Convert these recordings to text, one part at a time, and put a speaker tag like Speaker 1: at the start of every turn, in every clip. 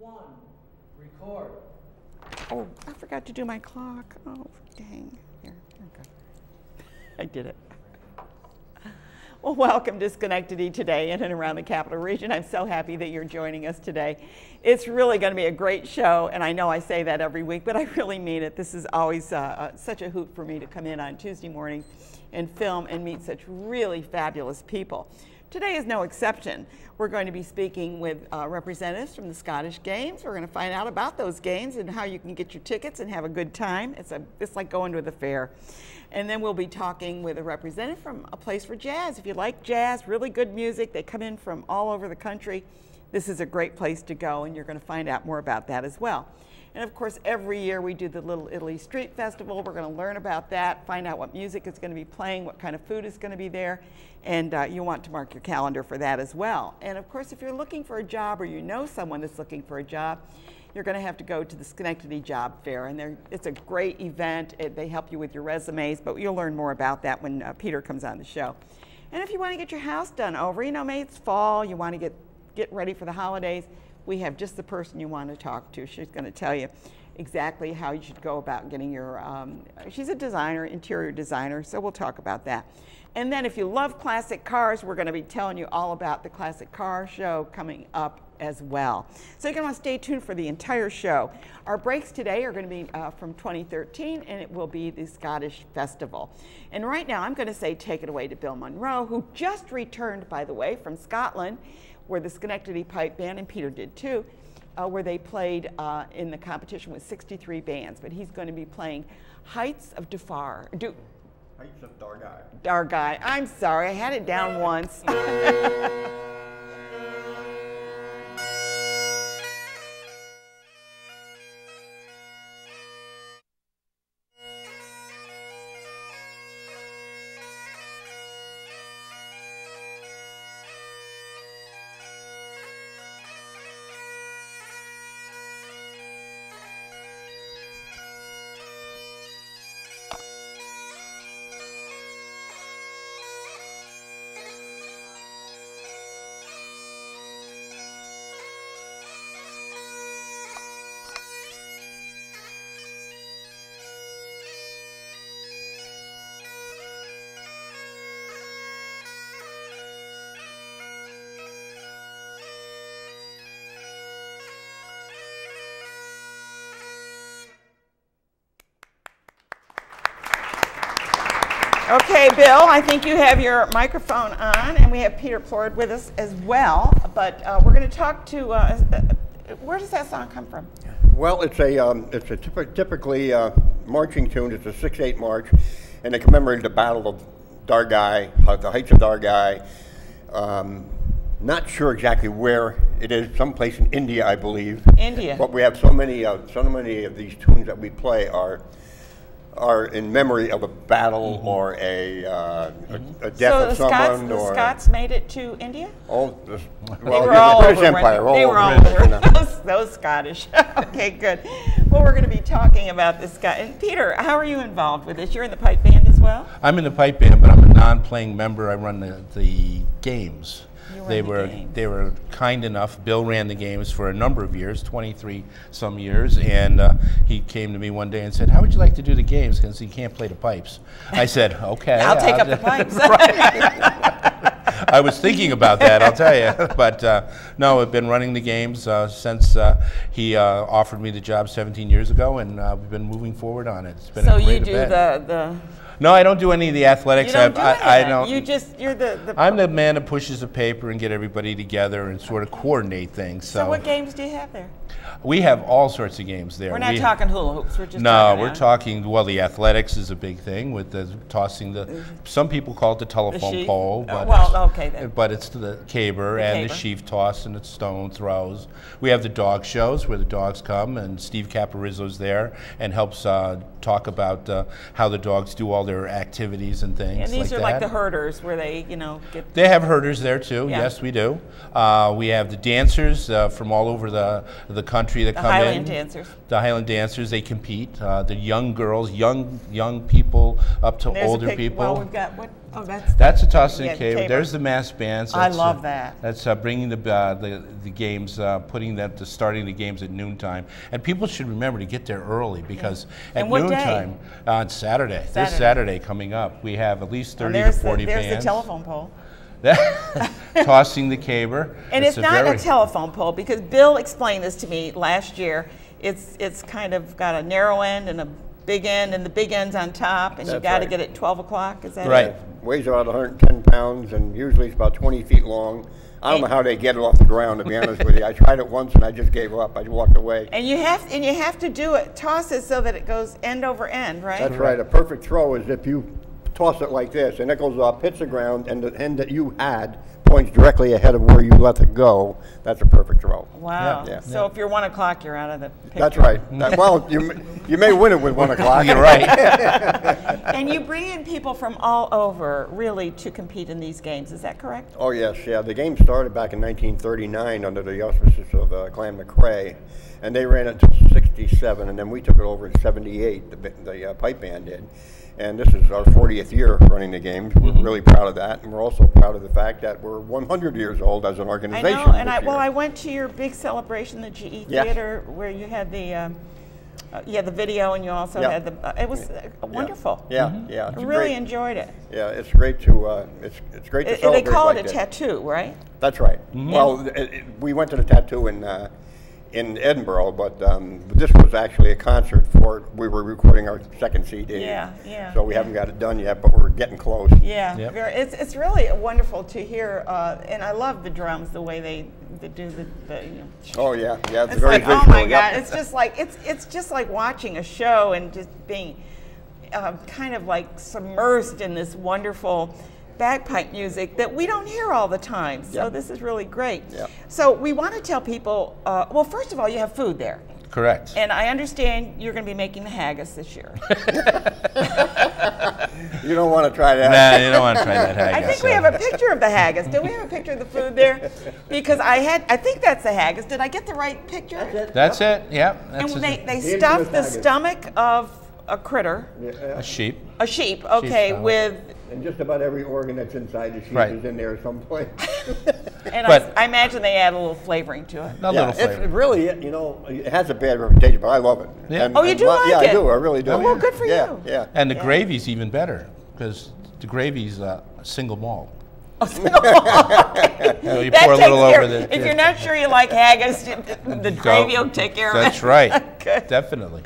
Speaker 1: One, record.
Speaker 2: Oh, I forgot to do my clock. Oh, dang. Here, okay. I did it. Well, welcome to Schenectady Today in and around the Capital Region. I'm so happy that you're joining us today. It's really going to be a great show, and I know I say that every week, but I really mean it. This is always such a hoot for me to come in on Tuesday morning and film and meet such really fabulous people. Today is no exception. We're going to be speaking with representatives from the Scottish Games. We're going to find out about those games and how you can get your tickets and have a good time. It's like going to the fair. And then we'll be talking with a representative from a place for jazz. If you like jazz, really good music, they come in from all over the country. This is a great place to go, and you're going to find out more about that as well. And of course, every year we do the Little Italy Street Festival. We're going to learn about that, find out what music is going to be playing, what kind of food is going to be there, and you'll want to mark your calendar for that as well. And of course, if you're looking for a job or you know someone that's looking for a job, you're going to have to go to the Schenectady Job Fair, and it's a great event. They help you with your resumes, but you'll learn more about that when Peter comes on the show. And if you want to get your house done over, maybe it's fall, you want to get ready for the holidays, we have just the person you want to talk to. She's going to tell you exactly how you should go about getting your, she's a designer, interior designer, so we'll talk about that. And then if you love classic cars, we're going to be telling you all about the classic car show coming up as well. So you're going to want to stay tuned for the entire show. Our breaks today are going to be from 2013, and it will be the Scottish Festival. And right now I'm going to say take it away to Bill Monroe, who just returned, by the way, from Scotland, where the Schenectady Pipe Band, and Peter did too, where they played in the competition with 63 bands. But he's going to be playing Heights of Dargai.
Speaker 3: Heights of Dargai.
Speaker 2: Dargai. I'm sorry, I had it down once. Okay, Bill, I think you have your microphone on, and we have Peter Plord with us as well. But we're going to talk to, where does that song come from?
Speaker 3: Well, it's a typically marching tune. It's a 6/8 march, and they commemorate the Battle of Dargai, the Heights of Dargai. Not sure exactly where it is. Someplace in India, I believe.
Speaker 2: India.
Speaker 3: But we have so many of these tunes that we play are in memory of a battle or a death of someone.
Speaker 2: So the Scots made it to India?
Speaker 3: Oh,
Speaker 2: They were all
Speaker 3: British
Speaker 2: over.
Speaker 3: Empire.
Speaker 2: They were all over. Those Scottish. Okay, good. Well, we're going to be talking about this guy. And Peter, how are you involved with this? You're in the pipe band as well?
Speaker 4: I'm in the pipe band, but I'm a non-playing member. I run the games. They were kind enough. Bill ran the games for a number of years, 23 some years, and he came to me one day and said, "How would you like to do the games? Because he can't play the pipes." I said, "Okay,
Speaker 2: I'll take up the pipes."
Speaker 4: I was thinking about that, I'll tell you, but no, I've been running the games since he offered me the job 17 years ago, and we've been moving forward on it. It's been a great event.
Speaker 2: So you do the
Speaker 4: No, I don't do any of the athletics.
Speaker 2: You don't do any of that.
Speaker 4: I don't.
Speaker 2: You're the.
Speaker 4: I'm the man that pushes the paper and get everybody together and sort of coordinate things.
Speaker 2: So what games do you have there?
Speaker 4: We have all sorts of games there.
Speaker 2: We're not talking hula hoops. We're just
Speaker 4: talking. Well, the athletics is a big thing with the tossing the. Some people call it the telephone pole, but
Speaker 2: okay then.
Speaker 4: But it's the caber and the sheaf toss and the stone throws. We have the dog shows where the dogs come, and Steve Caparizzo's there and helps talk about how the dogs do all their activities and things.
Speaker 2: And these
Speaker 4: like
Speaker 2: are
Speaker 4: that.
Speaker 2: like the herders where they, get.
Speaker 4: They have herders there too.
Speaker 2: Yeah.
Speaker 4: Yes, we do. We have the dancers from all over the country that come in.
Speaker 2: The Highland dancers.
Speaker 4: The Highland dancers. They compete. The young girls, young people up to older people.
Speaker 2: Well, we've got what? Oh,
Speaker 4: That's a tossing
Speaker 2: yeah,
Speaker 4: caber.
Speaker 2: caber.
Speaker 4: There's the mass bands.
Speaker 2: I
Speaker 4: That's,
Speaker 2: love that.
Speaker 4: That's bringing the games, putting them to starting the games at noontime. And people should remember to get there early because at
Speaker 2: And what day?
Speaker 4: noontime on Saturday, this Saturday coming up, we have at least 30 to 40 bands.
Speaker 2: There's the telephone pole.
Speaker 4: Tossing the caber.
Speaker 2: And it's not a telephone pole because Bill explained this to me last year. It's kind of got a narrow end and a big end, and the big end's on top, and you got to get it 12 o'clock. Is that
Speaker 4: right?
Speaker 2: It?
Speaker 3: Weighs about 110 pounds, and usually it's about 20 feet long. I don't know how they get it off the ground, to be honest with you. I tried it once and I just gave up. I walked away.
Speaker 2: And you have to do it, toss it so that it goes end over end, right?
Speaker 3: That's right. A perfect throw is if you toss it like this, and it goes up, hits the ground, and the end that you had points directly ahead of where you let it go. That's a perfect throw.
Speaker 2: Wow.
Speaker 3: Yeah.
Speaker 2: So if you're 1 o'clock, you're out of the picture.
Speaker 3: That's right. Well, you may win it with 1 o'clock.
Speaker 4: You're right.
Speaker 2: And you bring in people from all over, really, to compete in these games. Is that correct?
Speaker 3: Oh, yes. Yeah. The game started back in 1939 under the auspices of Clan McRae, and they ran it until 67, and then we took it over in 78, the pipe band did. And this is our 40th year running the games. We're really proud of that, and we're also proud of the fact that we're 100 years old as an organization.
Speaker 2: I know, and I went to your big celebration, the GE Theater, where you had the video, and you also had the. It was wonderful.
Speaker 3: Yeah.
Speaker 2: I really enjoyed it.
Speaker 3: Yeah, it's great to it's great to celebrate.
Speaker 2: They call it
Speaker 3: like
Speaker 2: a tattoo, right?
Speaker 3: That's right. Well, we went to the tattoo in Edinburgh, but this was actually a concert we were recording our second CD.
Speaker 2: Yeah.
Speaker 3: So we haven't got it done yet, but we're getting close.
Speaker 2: Yeah, it's really wonderful to hear, and I love the drums, the way they do the
Speaker 3: Oh yeah, it's
Speaker 2: it's
Speaker 3: very
Speaker 2: like,
Speaker 3: visual.
Speaker 2: oh my God, it's just like watching a show and just being kind of like submersed in this wonderful bagpipe music that we don't hear all the time. So this is really great.
Speaker 3: Yep.
Speaker 2: So we want to tell people, well, first of all, you have food there.
Speaker 4: Correct.
Speaker 2: And I understand you're going to be making the haggis this year.
Speaker 3: You don't want to try that.
Speaker 4: Nah, you don't want to try that haggis.
Speaker 2: I think we have a picture of the haggis. Do we have a picture of the food there? Because I think that's the haggis. Did I get the right picture?
Speaker 4: That's it. Yeah.
Speaker 2: And
Speaker 4: That's
Speaker 2: they stuffed the stomach of a critter.
Speaker 4: a sheep.
Speaker 2: A sheep, okay,
Speaker 4: stomach.
Speaker 2: with...
Speaker 3: And just about every organ that's inside the sheep is in there someplace.
Speaker 2: And
Speaker 4: But-
Speaker 2: I imagine they add a little flavoring to it.
Speaker 4: A little flavor.
Speaker 3: It really, it has a bad reputation, but I love it.
Speaker 4: Yeah.
Speaker 3: And,
Speaker 2: Oh, you do like
Speaker 3: yeah,
Speaker 2: it?
Speaker 3: I do. I really do.
Speaker 2: Oh, well, good for you.
Speaker 3: Yeah.
Speaker 4: And the gravy's even better because the gravy's single malt. You
Speaker 2: That
Speaker 4: pour a little
Speaker 2: takes care-
Speaker 4: over the.
Speaker 2: If you're not sure you like haggis, the gravy will take care of it.
Speaker 4: That's right.
Speaker 2: Good.
Speaker 4: Definitely.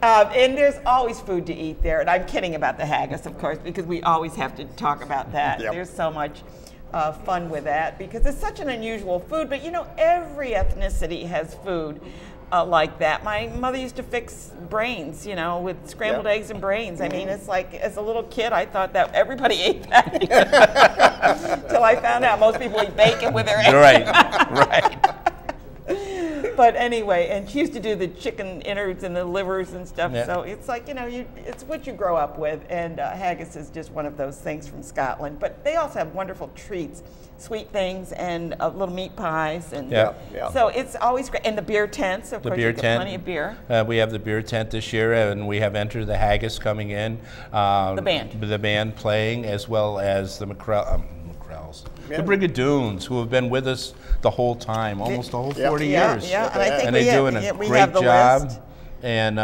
Speaker 2: And there's always food to eat there. And I'm kidding about the haggis, of course, because we always have to talk about that.
Speaker 3: Yep.
Speaker 2: There's so much fun with that because it's such an unusual food. But every ethnicity has food like that. My mother used to fix brains, with scrambled eggs and brains. I mean, it's like, as a little kid, I thought that everybody ate that. Till I found out most people eat bacon with their eggs.
Speaker 4: Right.
Speaker 2: But anyway, and she used to do the chicken innards and the livers and stuff.
Speaker 4: Yeah.
Speaker 2: So it's like, it's what you grow up with. And haggis is just one of those things from Scotland. But they also have wonderful treats, sweet things, and little meat pies. And so it's always great. And the beer tents, of course, you get plenty of beer.
Speaker 4: We have the beer tent this year, and we have Enter the Haggis coming in. The band playing, as well as the McCrells. The Brigadoons, who have been with us the whole time, almost the whole 40 years.
Speaker 2: Yeah, and I think
Speaker 4: they're doing a great job.
Speaker 2: List.
Speaker 4: And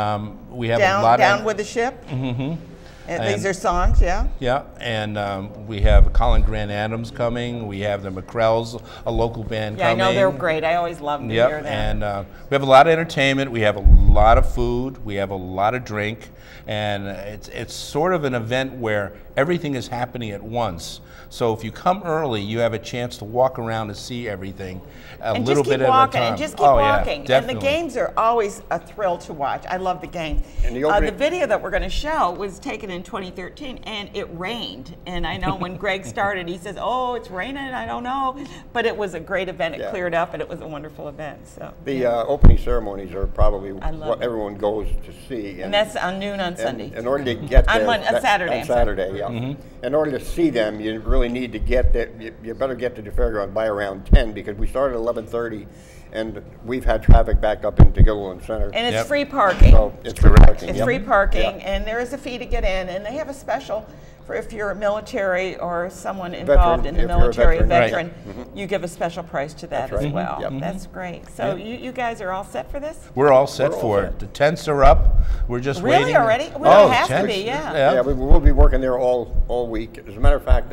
Speaker 4: we have
Speaker 2: a
Speaker 4: lot
Speaker 2: Down
Speaker 4: of...
Speaker 2: with the Ship.
Speaker 4: Mm-hmm.
Speaker 2: And these are songs, yeah?
Speaker 4: Yeah, and we have Colin Grant Adams coming. We have the McCrells, a local band coming.
Speaker 2: Yeah, I know they're great. I always love to hear them.
Speaker 4: And we have a lot of entertainment. We have a lot of food. We have a lot of drink. And it's sort of an event where everything is happening at once. So if you come early, you have a chance to walk around and see everything a little bit at a time.
Speaker 2: And just keep walking.
Speaker 4: Yeah,
Speaker 2: and the games are always a thrill to watch. I love the game.
Speaker 3: And the
Speaker 2: video that we're going to show was taken in 2013, and it rained. And I know when Greg started, he says, "Oh, it's raining. I don't know," but it was a great event. It cleared up, and it was a wonderful event. So
Speaker 3: the opening ceremonies are probably what everyone goes to see,
Speaker 2: and that's on noon on Sunday.
Speaker 3: In order to get there,
Speaker 2: on Saturday.
Speaker 3: On Saturday, yeah. Mm-hmm. In order to see them, you really need to get there. You better get to the fairground by around 10 because we started at 11:30. And we've had traffic back up into Gilliland Center.
Speaker 2: And it's free parking.
Speaker 3: So it's free parking.
Speaker 2: It's free parking, and there is a fee to get in. And they have a special for if you're a military or someone involved in the
Speaker 3: if you're a
Speaker 2: military, a
Speaker 3: veteran.
Speaker 2: veteran, you give a special price to that
Speaker 3: That's
Speaker 2: as
Speaker 3: right.
Speaker 2: well.
Speaker 3: Yep.
Speaker 2: That's great. So you guys are all set for this?
Speaker 4: We're all set
Speaker 3: We're all
Speaker 4: for
Speaker 3: set.
Speaker 4: it. The tents are up. We're just
Speaker 2: Really
Speaker 4: waiting.
Speaker 2: already? Well, it has to
Speaker 4: tents.
Speaker 2: be, yeah.
Speaker 3: Yeah, we will be working there all week. As a matter of fact,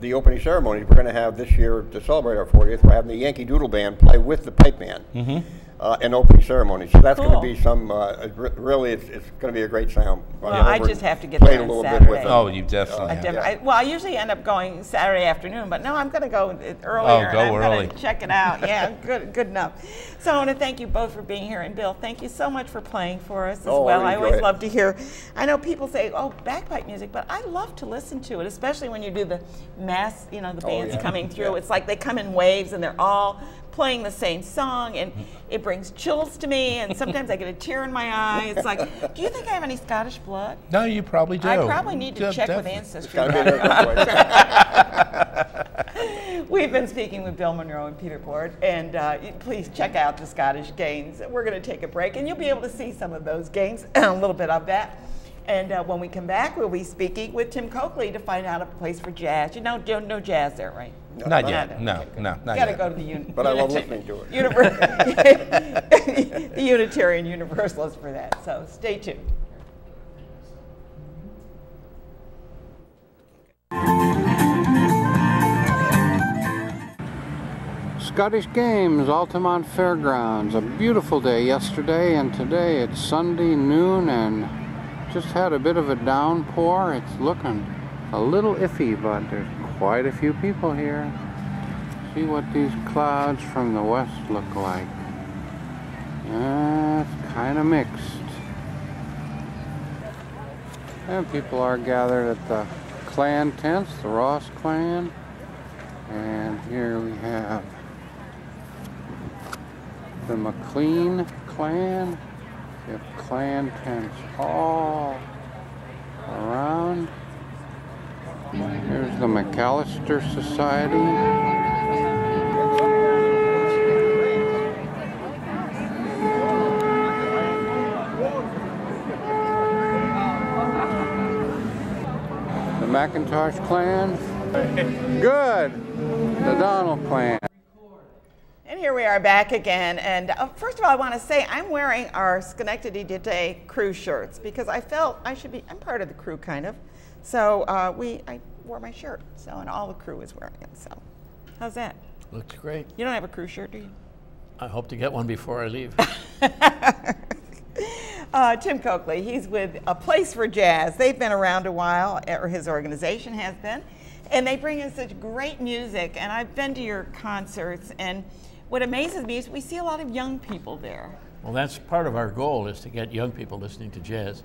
Speaker 3: the opening ceremony we're going to have this year to celebrate our 40th, we're having the Yankee Doodle Band play with the pipe band. An opening ceremony. So that's going
Speaker 2: Cool.
Speaker 3: to be some, really, it's going to be a great sound.
Speaker 2: Well, I just have to get
Speaker 3: played
Speaker 2: there
Speaker 3: a
Speaker 2: on
Speaker 3: little
Speaker 2: Saturday.
Speaker 3: bit with them.
Speaker 4: Oh, you definitely have.
Speaker 2: Well, I usually end up going Saturday afternoon, but no, I'm going to go earlier.
Speaker 4: Oh, go
Speaker 2: and I'm
Speaker 4: early.
Speaker 2: Gonna check it out. Yeah, good enough. So I want to thank you both for being here, and Bill, thank you so much for playing for us as
Speaker 3: Oh,
Speaker 2: well.
Speaker 3: I
Speaker 2: I
Speaker 3: enjoy
Speaker 2: always
Speaker 3: it.
Speaker 2: love to hear. I know people say, "Oh, bagpipe music," but I love to listen to it, especially when you do the mass. You know, the band's
Speaker 3: yeah.
Speaker 2: coming through.
Speaker 3: Yeah.
Speaker 2: It's like they come in waves, and they're all playing the same song, and it brings chills to me, and sometimes I get a tear in my eye. It's like, do you think I have any Scottish blood?
Speaker 4: No, you probably do.
Speaker 2: I probably need to check with
Speaker 4: Definitely.
Speaker 2: Ancestry.
Speaker 3: Gotta be there quick.
Speaker 2: We've been speaking with Bill Monroe and Peter Board, and please check out the Scottish games. We're going to take a break, and you'll be able to see some of those games, a little bit of that. And when we come back, we'll be speaking with Tim Coakley to find out a place for jazz. You know, no jazz there, right?
Speaker 4: Not yet. No, not
Speaker 2: Got to
Speaker 4: yet.
Speaker 2: go to the
Speaker 3: But I love listening to it.
Speaker 2: the Unitarian Universalist for that. So stay tuned.
Speaker 5: Scottish Games, Altamont Fairgrounds. A beautiful day yesterday, and today it's Sunday noon and just had a bit of a downpour. It's looking a little iffy, but there's quite a few people here. See what these clouds from the west look like. It's kind of mixed. And people are gathered at the clan tents, the Ross clan. And here we have the McLean clan. We have clan tents all around. Here's the McAllister Society. The McIntosh clan. Good. The Donald clan.
Speaker 2: And here we are back again. And first of all, I want to say I'm wearing our Schenectady Today crew shirts because I felt I should be, I'm part of the crew kind of. So I wore my shirt. So, and all the crew is wearing it. So how's that?
Speaker 6: Looks great.
Speaker 2: You don't have a crew shirt, do you?
Speaker 6: I hope to get one before I leave.
Speaker 2: Tim Coakley, he's with A Place for Jazz. They've been around a while, or his organization has been, and they bring in such great music. And I've been to your concerts, and what amazes me is we see a lot of young people there.
Speaker 6: Well, that's part of our goal, is to get young people listening to jazz,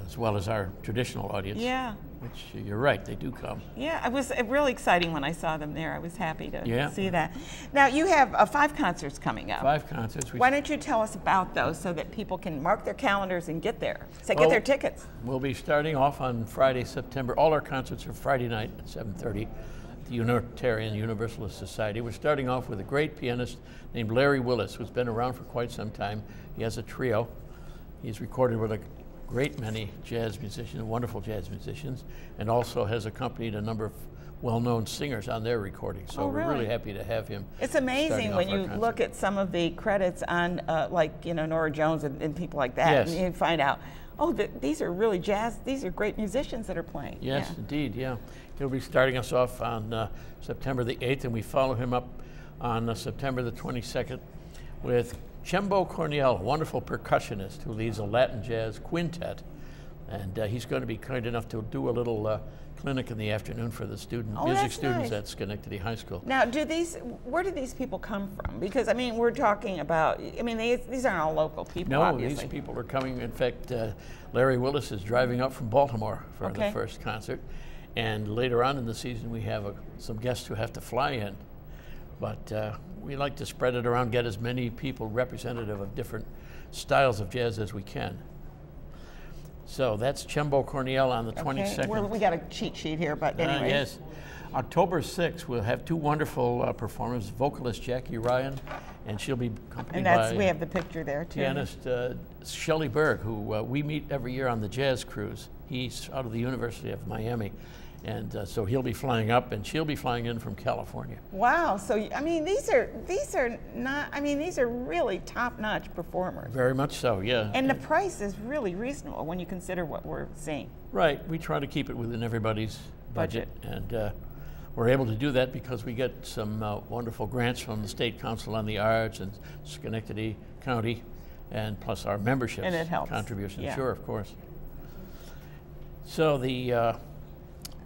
Speaker 6: as well as our traditional audience.
Speaker 2: Yeah.
Speaker 6: Which, you're right, they do come.
Speaker 2: Yeah, it was really exciting when I saw them there. I was happy to see
Speaker 6: Yeah.
Speaker 2: that. Now, you have 5 concerts coming up.
Speaker 6: 5 concerts.
Speaker 2: Why don't you tell us about those so that people can mark their calendars and get there, get
Speaker 6: Well,
Speaker 2: their tickets?
Speaker 6: We'll be starting off on Friday, September. All our concerts are Friday night at 7:30 at the Unitarian Universalist Society. We're starting off with a great pianist named Larry Willis, who's been around for quite some time. He has a trio. He's recorded with a great many jazz musicians, wonderful jazz musicians, and also has accompanied a number of well-known singers on their recordings. So we're really happy to have him.
Speaker 2: It's amazing
Speaker 6: starting
Speaker 2: when
Speaker 6: off our
Speaker 2: you
Speaker 6: concert.
Speaker 2: look at some of the credits on, like, Nora Jones and people like that,
Speaker 6: Yes.
Speaker 2: and you find out, oh, these are really jazz, these are great musicians that are playing.
Speaker 6: Yes,
Speaker 2: Yeah.
Speaker 6: indeed, yeah. He'll be starting us off on September the 8th, and we follow him up on September the 22nd with Chembo Cornell, a wonderful percussionist who leads a Latin jazz quintet. And he's going to be kind enough to do a little clinic in the afternoon for the music
Speaker 2: that's
Speaker 6: students
Speaker 2: nice.
Speaker 6: at Schenectady High School.
Speaker 2: Now, where do these people come from? Because, I mean, we're talking about, I mean, these aren't all local people,
Speaker 6: No,
Speaker 2: obviously.
Speaker 6: these people are coming. In fact, Larry Willis is driving up from Baltimore for
Speaker 2: Okay.
Speaker 6: the first concert. And later on in the season, we have some guests who have to fly in. But we like to spread it around, get as many people representative of different styles of jazz as we can. So that's Chembo Cornell on the 22nd.
Speaker 2: Okay. We got a cheat sheet here, but anyway.
Speaker 6: Yes. October 6th, we'll have 2 wonderful performers, vocalist Jackie Ryan And she'll be accompanied
Speaker 2: And we
Speaker 6: by
Speaker 2: have the picture there too.
Speaker 6: pianist Shelley Berg, who we meet every year on the jazz cruise. He's out of the University of Miami. And so he'll be flying up, and she'll be flying in from California.
Speaker 2: Wow. So I mean, these are not. I mean, these are really top-notch performers.
Speaker 6: Very much so, yeah.
Speaker 2: And the price is really reasonable when you consider what we're seeing.
Speaker 6: Right. We try to keep it within everybody's budget. And we're able to do that because we get some wonderful grants from the State Council on the Arts and Schenectady County, and plus our membership contributions.
Speaker 2: Yeah.
Speaker 6: Sure, of course. So the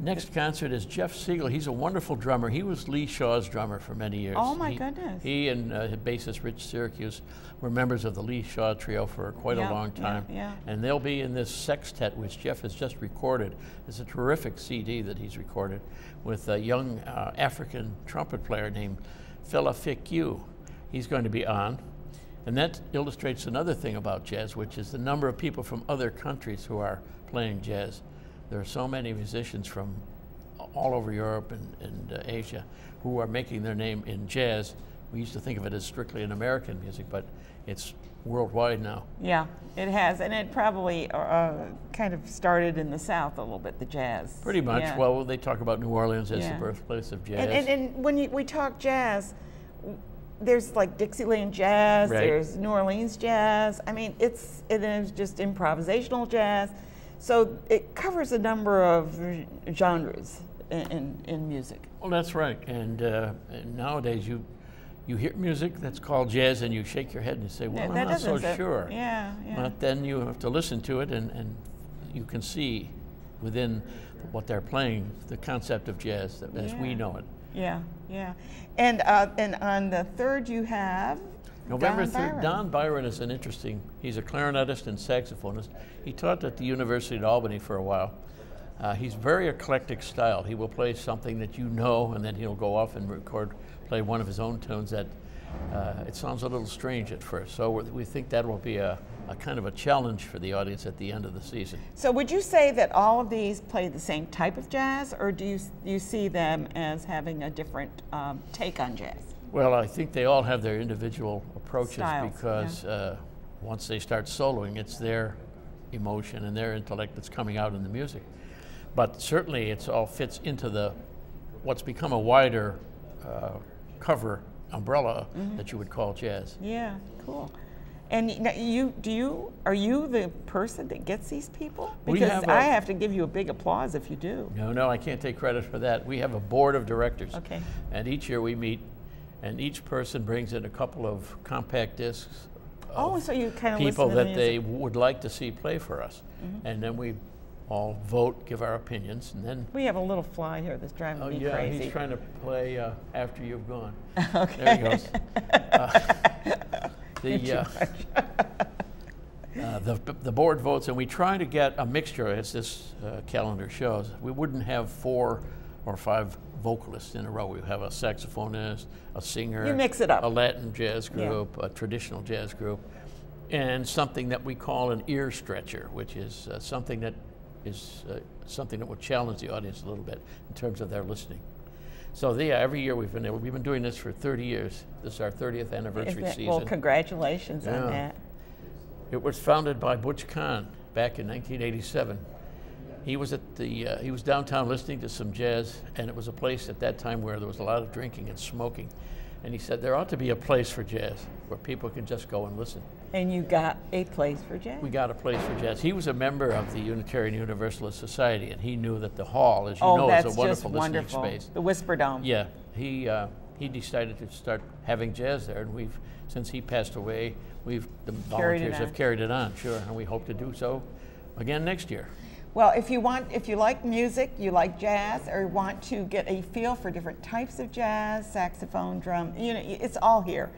Speaker 6: next concert is Jeff Siegel. He's a wonderful drummer. He was Lee Shaw's drummer for many years.
Speaker 2: Oh my goodness.
Speaker 6: He and bassist Rich Syracuse were members of the Lee Shaw Trio for quite a long time.
Speaker 2: Yeah.
Speaker 6: And they'll be in this sextet, which Jeff has just recorded. It's a terrific CD that he's recorded with a young African trumpet player named Fela Fikyu. He's going to be on. And that illustrates another thing about jazz, which is the number of people from other countries who are playing jazz. There are so many musicians from all over Europe and Asia who are making their name in jazz. We used to think of it as strictly an American music, but it's worldwide now.
Speaker 2: Yeah, it has, and it probably kind of started in the South a little bit, the jazz.
Speaker 6: Pretty much.
Speaker 2: Yeah.
Speaker 6: Well, they talk about New Orleans as the birthplace of jazz.
Speaker 2: And when we talk jazz, there's like Dixieland jazz,
Speaker 6: Right.
Speaker 2: There's New Orleans jazz. I mean, it is just improvisational jazz. So it covers a number of genres in music.
Speaker 6: Well, that's right. And nowadays you hear music that's called jazz and you shake your head and you say, well,
Speaker 2: That
Speaker 6: I'm not so
Speaker 2: doesn't-
Speaker 6: sure.
Speaker 2: Yeah.
Speaker 6: But then you have to listen to it and you can see within what they're playing the concept of jazz as we know it.
Speaker 2: Yeah. And on the 3rd you have
Speaker 6: November
Speaker 2: Don
Speaker 6: 3rd,
Speaker 2: Byron.
Speaker 6: Don Byron is an interesting, he's a clarinetist and saxophonist. He taught at the University of Albany for a while. He's very eclectic style. He will play something that you know, and then he'll go off and play one of his own tunes that it sounds a little strange at first. So we think that will be a kind of a challenge for the audience at the end of the season.
Speaker 2: So would you say that all of these play the same type of jazz, or do you see them as having a different take on jazz?
Speaker 6: Well, I think they all have their individual approaches
Speaker 2: Styles,
Speaker 6: because once they start soloing, it's their emotion and their intellect that's coming out in the music. But certainly it all fits into what's become a wider cover umbrella that you would call jazz.
Speaker 2: Yeah, cool. And are you the person that gets these people? Because I have to give you a big applause if you do.
Speaker 6: No, I can't take credit for that. We have a board of directors.
Speaker 2: Okay.
Speaker 6: And each year we meet, and each person brings in a couple of compact discs of
Speaker 2: so you kind of
Speaker 6: people
Speaker 2: listen to the
Speaker 6: that they
Speaker 2: music.
Speaker 6: would like to see play for us. And then we all vote, give our opinions, and then
Speaker 2: We have a little fly here that's driving me
Speaker 6: yeah,
Speaker 2: crazy.
Speaker 6: he's trying to play after you've gone.
Speaker 2: Okay.
Speaker 6: There he goes. The board votes, and we try to get a mixture, as this calendar shows. We wouldn't have 4 or 5 vocalists in a row. We have a saxophonist, a singer,
Speaker 2: You mix it up.
Speaker 6: a Latin jazz group, a traditional jazz group, and something that we call an ear stretcher, which is something that would challenge the audience a little bit in terms of their listening. So every year we've been doing this for 30 years. This is our 30th anniversary season.
Speaker 2: Well, congratulations on
Speaker 6: Yeah.
Speaker 2: that.
Speaker 6: It was founded by Butch Kahn back in 1987. He was he was downtown listening to some jazz, and it was a place at that time where there was a lot of drinking and smoking. And he said there ought to be a place for jazz where people can just go and listen.
Speaker 2: And you got a place for jazz.
Speaker 6: We got a place for jazz. He was a member of the Unitarian Universalist Society, and he knew that the hall, as you know, is a wonderful listening space.
Speaker 2: The Whisper Dome.
Speaker 6: Yeah, he decided to start having jazz there, and since he passed away, the volunteers have carried it on, sure, and we hope to do so again next year.
Speaker 2: Well, if you like music, you like jazz, or want to get a feel for different types of jazz, saxophone, drum, it's all here.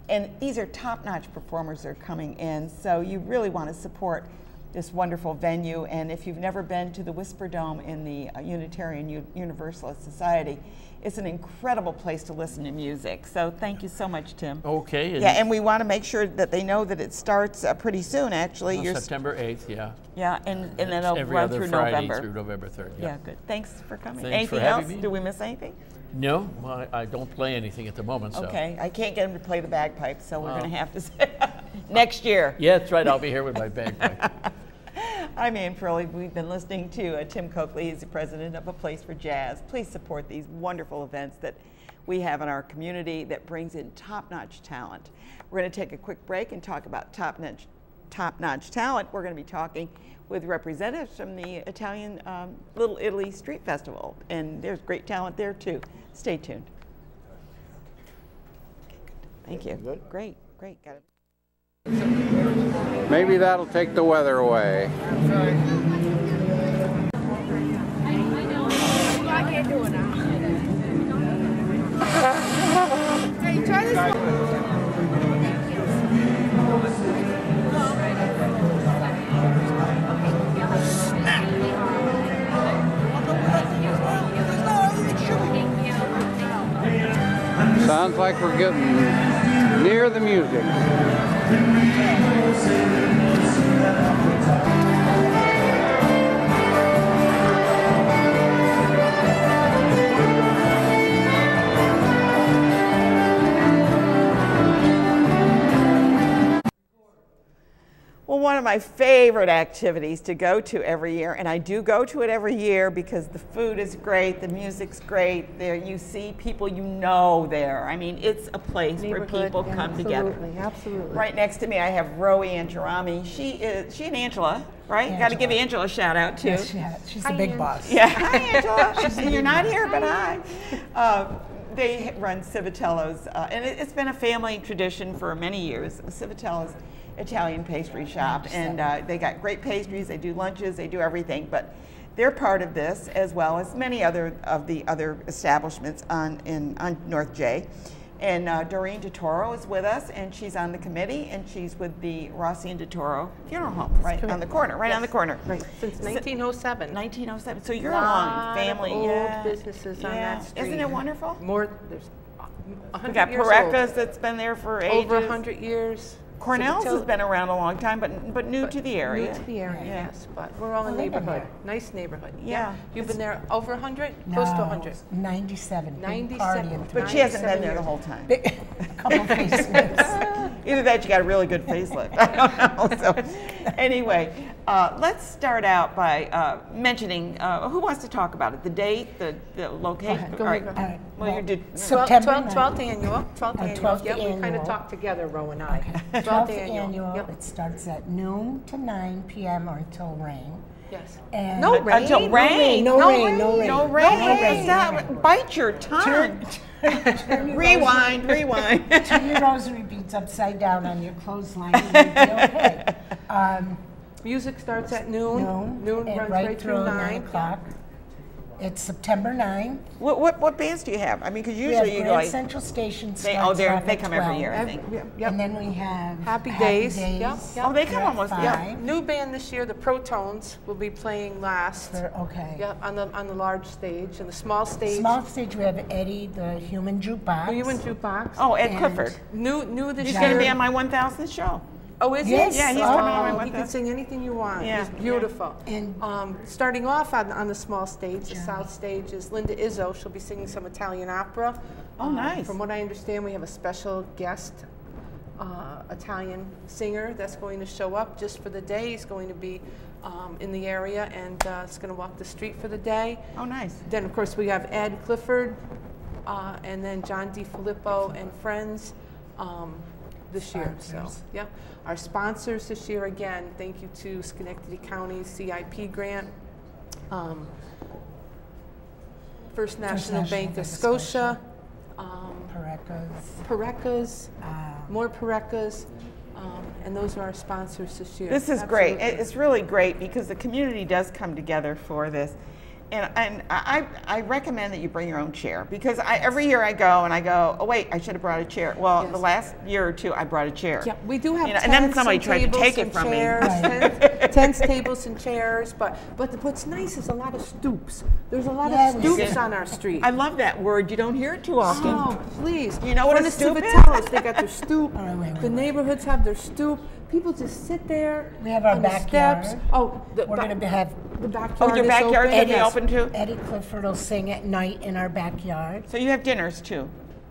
Speaker 2: And these are top-notch performers that are coming in, so you really want to support this wonderful venue. And if you've never been to the Whisper Dome in the Unitarian Universalist Society, it's an incredible place to listen to music. So thank you so much, Tim.
Speaker 6: Okay.
Speaker 2: Yeah, and we want to make sure that they know that it starts pretty soon, actually.
Speaker 6: September 8th, yeah.
Speaker 2: Yeah, and then it'll
Speaker 6: every
Speaker 2: run
Speaker 6: other
Speaker 2: through
Speaker 6: Friday
Speaker 2: November.
Speaker 6: through November 3rd.
Speaker 2: Yeah, good. Thanks for coming.
Speaker 6: Thanks
Speaker 2: Anything
Speaker 6: for having
Speaker 2: else?
Speaker 6: me.
Speaker 2: Did we miss anything?
Speaker 6: No, well, I don't play anything at the moment. So.
Speaker 2: Okay, I can't get him to play the bagpipes, so we're going to have to say next year.
Speaker 6: Yeah, that's right. I'll be here with my bagpipe.
Speaker 2: I'm Ann Furley. We've been listening to Tim Coakley. He's the president of A Place for Jazz. Please support these wonderful events that we have in our community that brings in top-notch talent. We're going to take a quick break and talk about top-notch talent. We're going to be talking with representatives from the Italian Little Italy Street Festival, and there's great talent there too. Stay tuned. Thank you. Good. Great, got it.
Speaker 5: Maybe that'll take the weather away.
Speaker 7: I can't do it now. Hey, try this one.
Speaker 5: Sounds like we're getting near the music.
Speaker 2: Well, one of my favorite activities to go to every year, and I do go to it every year because the food is great, the music's great, there you see people you know there. I mean, it's a place where people come together.
Speaker 7: Absolutely.
Speaker 2: Right next to me, I have Rowie Antarami. She and Angela, right? Got to give Angela a shout out too.
Speaker 7: Yes, she's the big boss.
Speaker 2: Yeah, hi Angela. You're not here, but hi. They run Civitello's, and it's been a family tradition for many years. Civitello's Italian pastry shop, and they got great pastries. They do lunches, they do everything, but they're part of this as well as many other of the other establishments on North J. And Doreen DeToro is with us, and she's on the committee, and she's with the Rossi and DeToro Funeral Home, right on the corner, on the corner.
Speaker 8: Right, since 1907.
Speaker 2: 1907. So you're a long family.
Speaker 8: Old businesses on that street.
Speaker 2: Isn't it wonderful?
Speaker 8: There's 100
Speaker 2: We got
Speaker 8: years
Speaker 2: Pareca's
Speaker 8: old.
Speaker 2: that's been there for ages.
Speaker 8: Over 100 years.
Speaker 2: Cornell's has been around a long time, but new to the area.
Speaker 8: New to the area,
Speaker 2: Yeah.
Speaker 8: yes. But we're all in the neighborhood. Nice neighborhood.
Speaker 2: Yeah.
Speaker 8: You've been there over 100?
Speaker 7: No,
Speaker 8: Close to 100.
Speaker 7: 97.
Speaker 8: 97.
Speaker 2: But she hasn't been there the whole time.
Speaker 7: A couple facelifts.
Speaker 2: Either that, you got a really good facelift. I don't know. So, anyway, let's start out by mentioning who wants to talk about it. The date, the location.
Speaker 8: Go ahead.
Speaker 2: All right. Well, you did.
Speaker 7: September
Speaker 8: 12th annual. 12th annual.
Speaker 7: 12th
Speaker 8: Yep, we kind
Speaker 7: annual.
Speaker 8: of talked together, Ro and I.
Speaker 7: 12th annual.
Speaker 8: Yep.
Speaker 7: It starts at noon to 9 p.m. or until rain.
Speaker 8: Yes.
Speaker 7: And
Speaker 8: No rain.
Speaker 2: Until rain.
Speaker 7: No rain. No rain.
Speaker 2: No rain. Stop. Bite your tongue.
Speaker 7: Turn your
Speaker 2: Rewind.
Speaker 7: Turn your rosary beads upside down on your clothesline and you'll be okay.
Speaker 8: Music starts at noon. Noon
Speaker 7: and
Speaker 8: runs
Speaker 7: right
Speaker 8: through 9
Speaker 7: o'clock. It's September 9.
Speaker 2: What bands do you have? I mean, because
Speaker 7: We
Speaker 2: usually
Speaker 7: have
Speaker 2: you
Speaker 7: Grand
Speaker 2: go like
Speaker 7: Central Station
Speaker 2: they
Speaker 7: starts off
Speaker 2: they
Speaker 7: at
Speaker 2: come
Speaker 7: 12.
Speaker 2: every year, I think.
Speaker 8: Yep.
Speaker 7: And then we have
Speaker 8: Happy Days. Yep, yep.
Speaker 2: Oh, they come
Speaker 7: at
Speaker 2: almost.
Speaker 7: 5.
Speaker 2: Yeah.
Speaker 8: New band this year, the Protones, will be playing last.
Speaker 7: Okay.
Speaker 8: Yep, on the large stage. And the small stage,
Speaker 7: Small stage, we have Eddie, the human jukebox.
Speaker 8: Were you in Jukebox?
Speaker 2: Oh, Ed
Speaker 7: And-
Speaker 2: Clifford.
Speaker 8: New this
Speaker 2: He's
Speaker 8: year.
Speaker 2: going to be on my 1,000th show.
Speaker 8: Oh, is
Speaker 7: Yes.
Speaker 8: he?
Speaker 2: Yeah, he's coming on my
Speaker 8: He
Speaker 2: 1,000th.
Speaker 8: can sing anything you want.
Speaker 2: Yeah,
Speaker 8: He's beautiful.
Speaker 7: And-
Speaker 8: Starting off on the small stage, the south stage, is Linda Izzo. She'll be singing some Italian opera.
Speaker 2: Oh, nice.
Speaker 8: From what I understand, we have a special guest Italian singer that's going to show up just for the day. He's going to be in the area and is going to walk the street for the day.
Speaker 2: Oh, nice.
Speaker 8: Then, of course, we have Ed Clifford and then John DiFilippo and friends this year. So, yeah. Our sponsors this year, again, thank you to Schenectady County CIP grant, First National Bank of Scotia, Pareca's, more Pareca's, and those are our sponsors this year.
Speaker 2: This is great.
Speaker 8: Absolutely.
Speaker 2: It's really great because the community does come together for this. And I recommend that you bring your own chair because every year I go and I go, oh wait, I should have brought a chair. Well, the last year or two I brought a chair.
Speaker 8: Yeah, we do have
Speaker 2: You know,
Speaker 8: tents
Speaker 2: and then somebody tried to
Speaker 8: tables
Speaker 2: take it
Speaker 8: and
Speaker 2: from me.
Speaker 8: chairs, tents, tables, and chairs. But what's nice is a lot of stoops. There's a lot of stoops on our street.
Speaker 2: I love that word. You don't hear it too often.
Speaker 8: Oh, please.
Speaker 2: You know what a
Speaker 8: When
Speaker 2: stoop is?
Speaker 8: Civitello's, they got their stoop.
Speaker 7: wait.
Speaker 8: The neighborhoods have their stoop. people just sit there.
Speaker 7: We have our
Speaker 8: on the
Speaker 7: backyard.
Speaker 8: steps. Oh,
Speaker 7: We're going to have
Speaker 8: the backyard.
Speaker 2: Oh, your
Speaker 8: is
Speaker 2: backyard's
Speaker 8: open.
Speaker 2: going to be open too?
Speaker 7: Eddie Clifford will sing at night in our backyard.
Speaker 2: So you have dinners too?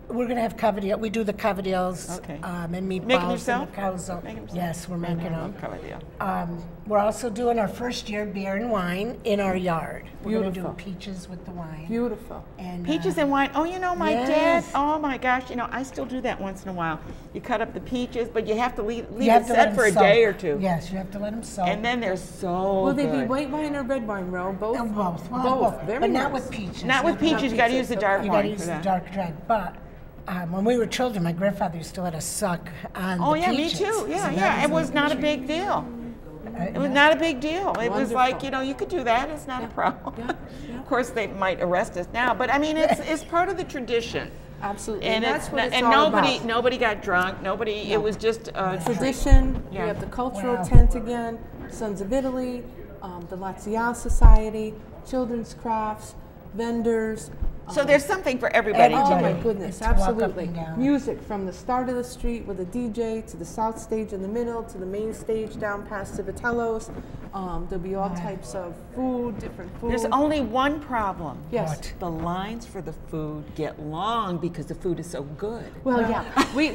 Speaker 7: We're going to have cavadillo. We do the cavadillos
Speaker 2: Okay.
Speaker 7: and meatballs.
Speaker 2: Making yourself?
Speaker 7: And the calzone.
Speaker 2: Making yourself?
Speaker 7: Yes, we're making them.
Speaker 2: Cavadillo.
Speaker 7: We're also doing our first year beer and wine in our yard. We're going to do
Speaker 8: Beautiful.
Speaker 7: peaches with the wine.
Speaker 8: Beautiful.
Speaker 7: And,
Speaker 2: Peaches and wine. Oh, you know, my dad,
Speaker 7: Yes.
Speaker 2: oh my gosh, you know, I still do that once in a while. You cut up the peaches, but you have to leave
Speaker 7: you
Speaker 2: it
Speaker 7: have to let
Speaker 2: set
Speaker 7: 'em
Speaker 2: for a
Speaker 7: soak.
Speaker 2: day or two.
Speaker 7: Yes, you have to let them soak.
Speaker 2: And then they're so
Speaker 8: Will they
Speaker 2: good.
Speaker 8: be white wine or red wine, Ro? Both?
Speaker 7: Both. We'll have
Speaker 8: Both.
Speaker 7: both.
Speaker 8: Very
Speaker 7: But not
Speaker 8: nice.
Speaker 7: with peaches.
Speaker 2: Not with peaches, you got to use the dark
Speaker 7: You got to
Speaker 2: wine
Speaker 7: use
Speaker 2: for
Speaker 7: the
Speaker 2: that.
Speaker 7: dark red. But when we were children, my grandfather used to let us suck on
Speaker 2: Oh
Speaker 7: the
Speaker 2: yeah,
Speaker 7: peaches.
Speaker 2: me too. Yeah,
Speaker 7: So
Speaker 2: yeah.
Speaker 7: that
Speaker 2: It was not a
Speaker 7: treat.
Speaker 2: big deal. It was
Speaker 7: Yeah.
Speaker 2: not a big deal. It was
Speaker 8: Wonderful.
Speaker 2: like, you know, you could do that. It's not a problem.
Speaker 8: Yeah, yeah.
Speaker 2: Of course, they might arrest us now, but I mean, it's part of the tradition.
Speaker 8: Absolutely.
Speaker 2: And
Speaker 8: that's what it's
Speaker 2: and
Speaker 8: all
Speaker 2: nobody
Speaker 8: about.
Speaker 2: nobody got drunk. Nobody.
Speaker 8: No.
Speaker 2: It was just a treat.
Speaker 8: Tradition.
Speaker 2: Yeah.
Speaker 8: We have the cultural
Speaker 7: Wow.
Speaker 8: tent again, Sons of Italy, the Laziale Society, children's crafts, vendors.
Speaker 2: So there's something for everybody
Speaker 8: Oh
Speaker 2: to
Speaker 8: my
Speaker 2: do.
Speaker 8: goodness,
Speaker 7: To walk up
Speaker 8: absolutely.
Speaker 7: and down.
Speaker 8: Music from the start of the street with a DJ to the south stage in the middle to the main stage down past Civitello's. There'll be all types of food, different food.
Speaker 2: There's only one problem.
Speaker 8: Yes.
Speaker 7: What?
Speaker 2: The lines for the food get long because the food is so good.
Speaker 8: Well, yeah, we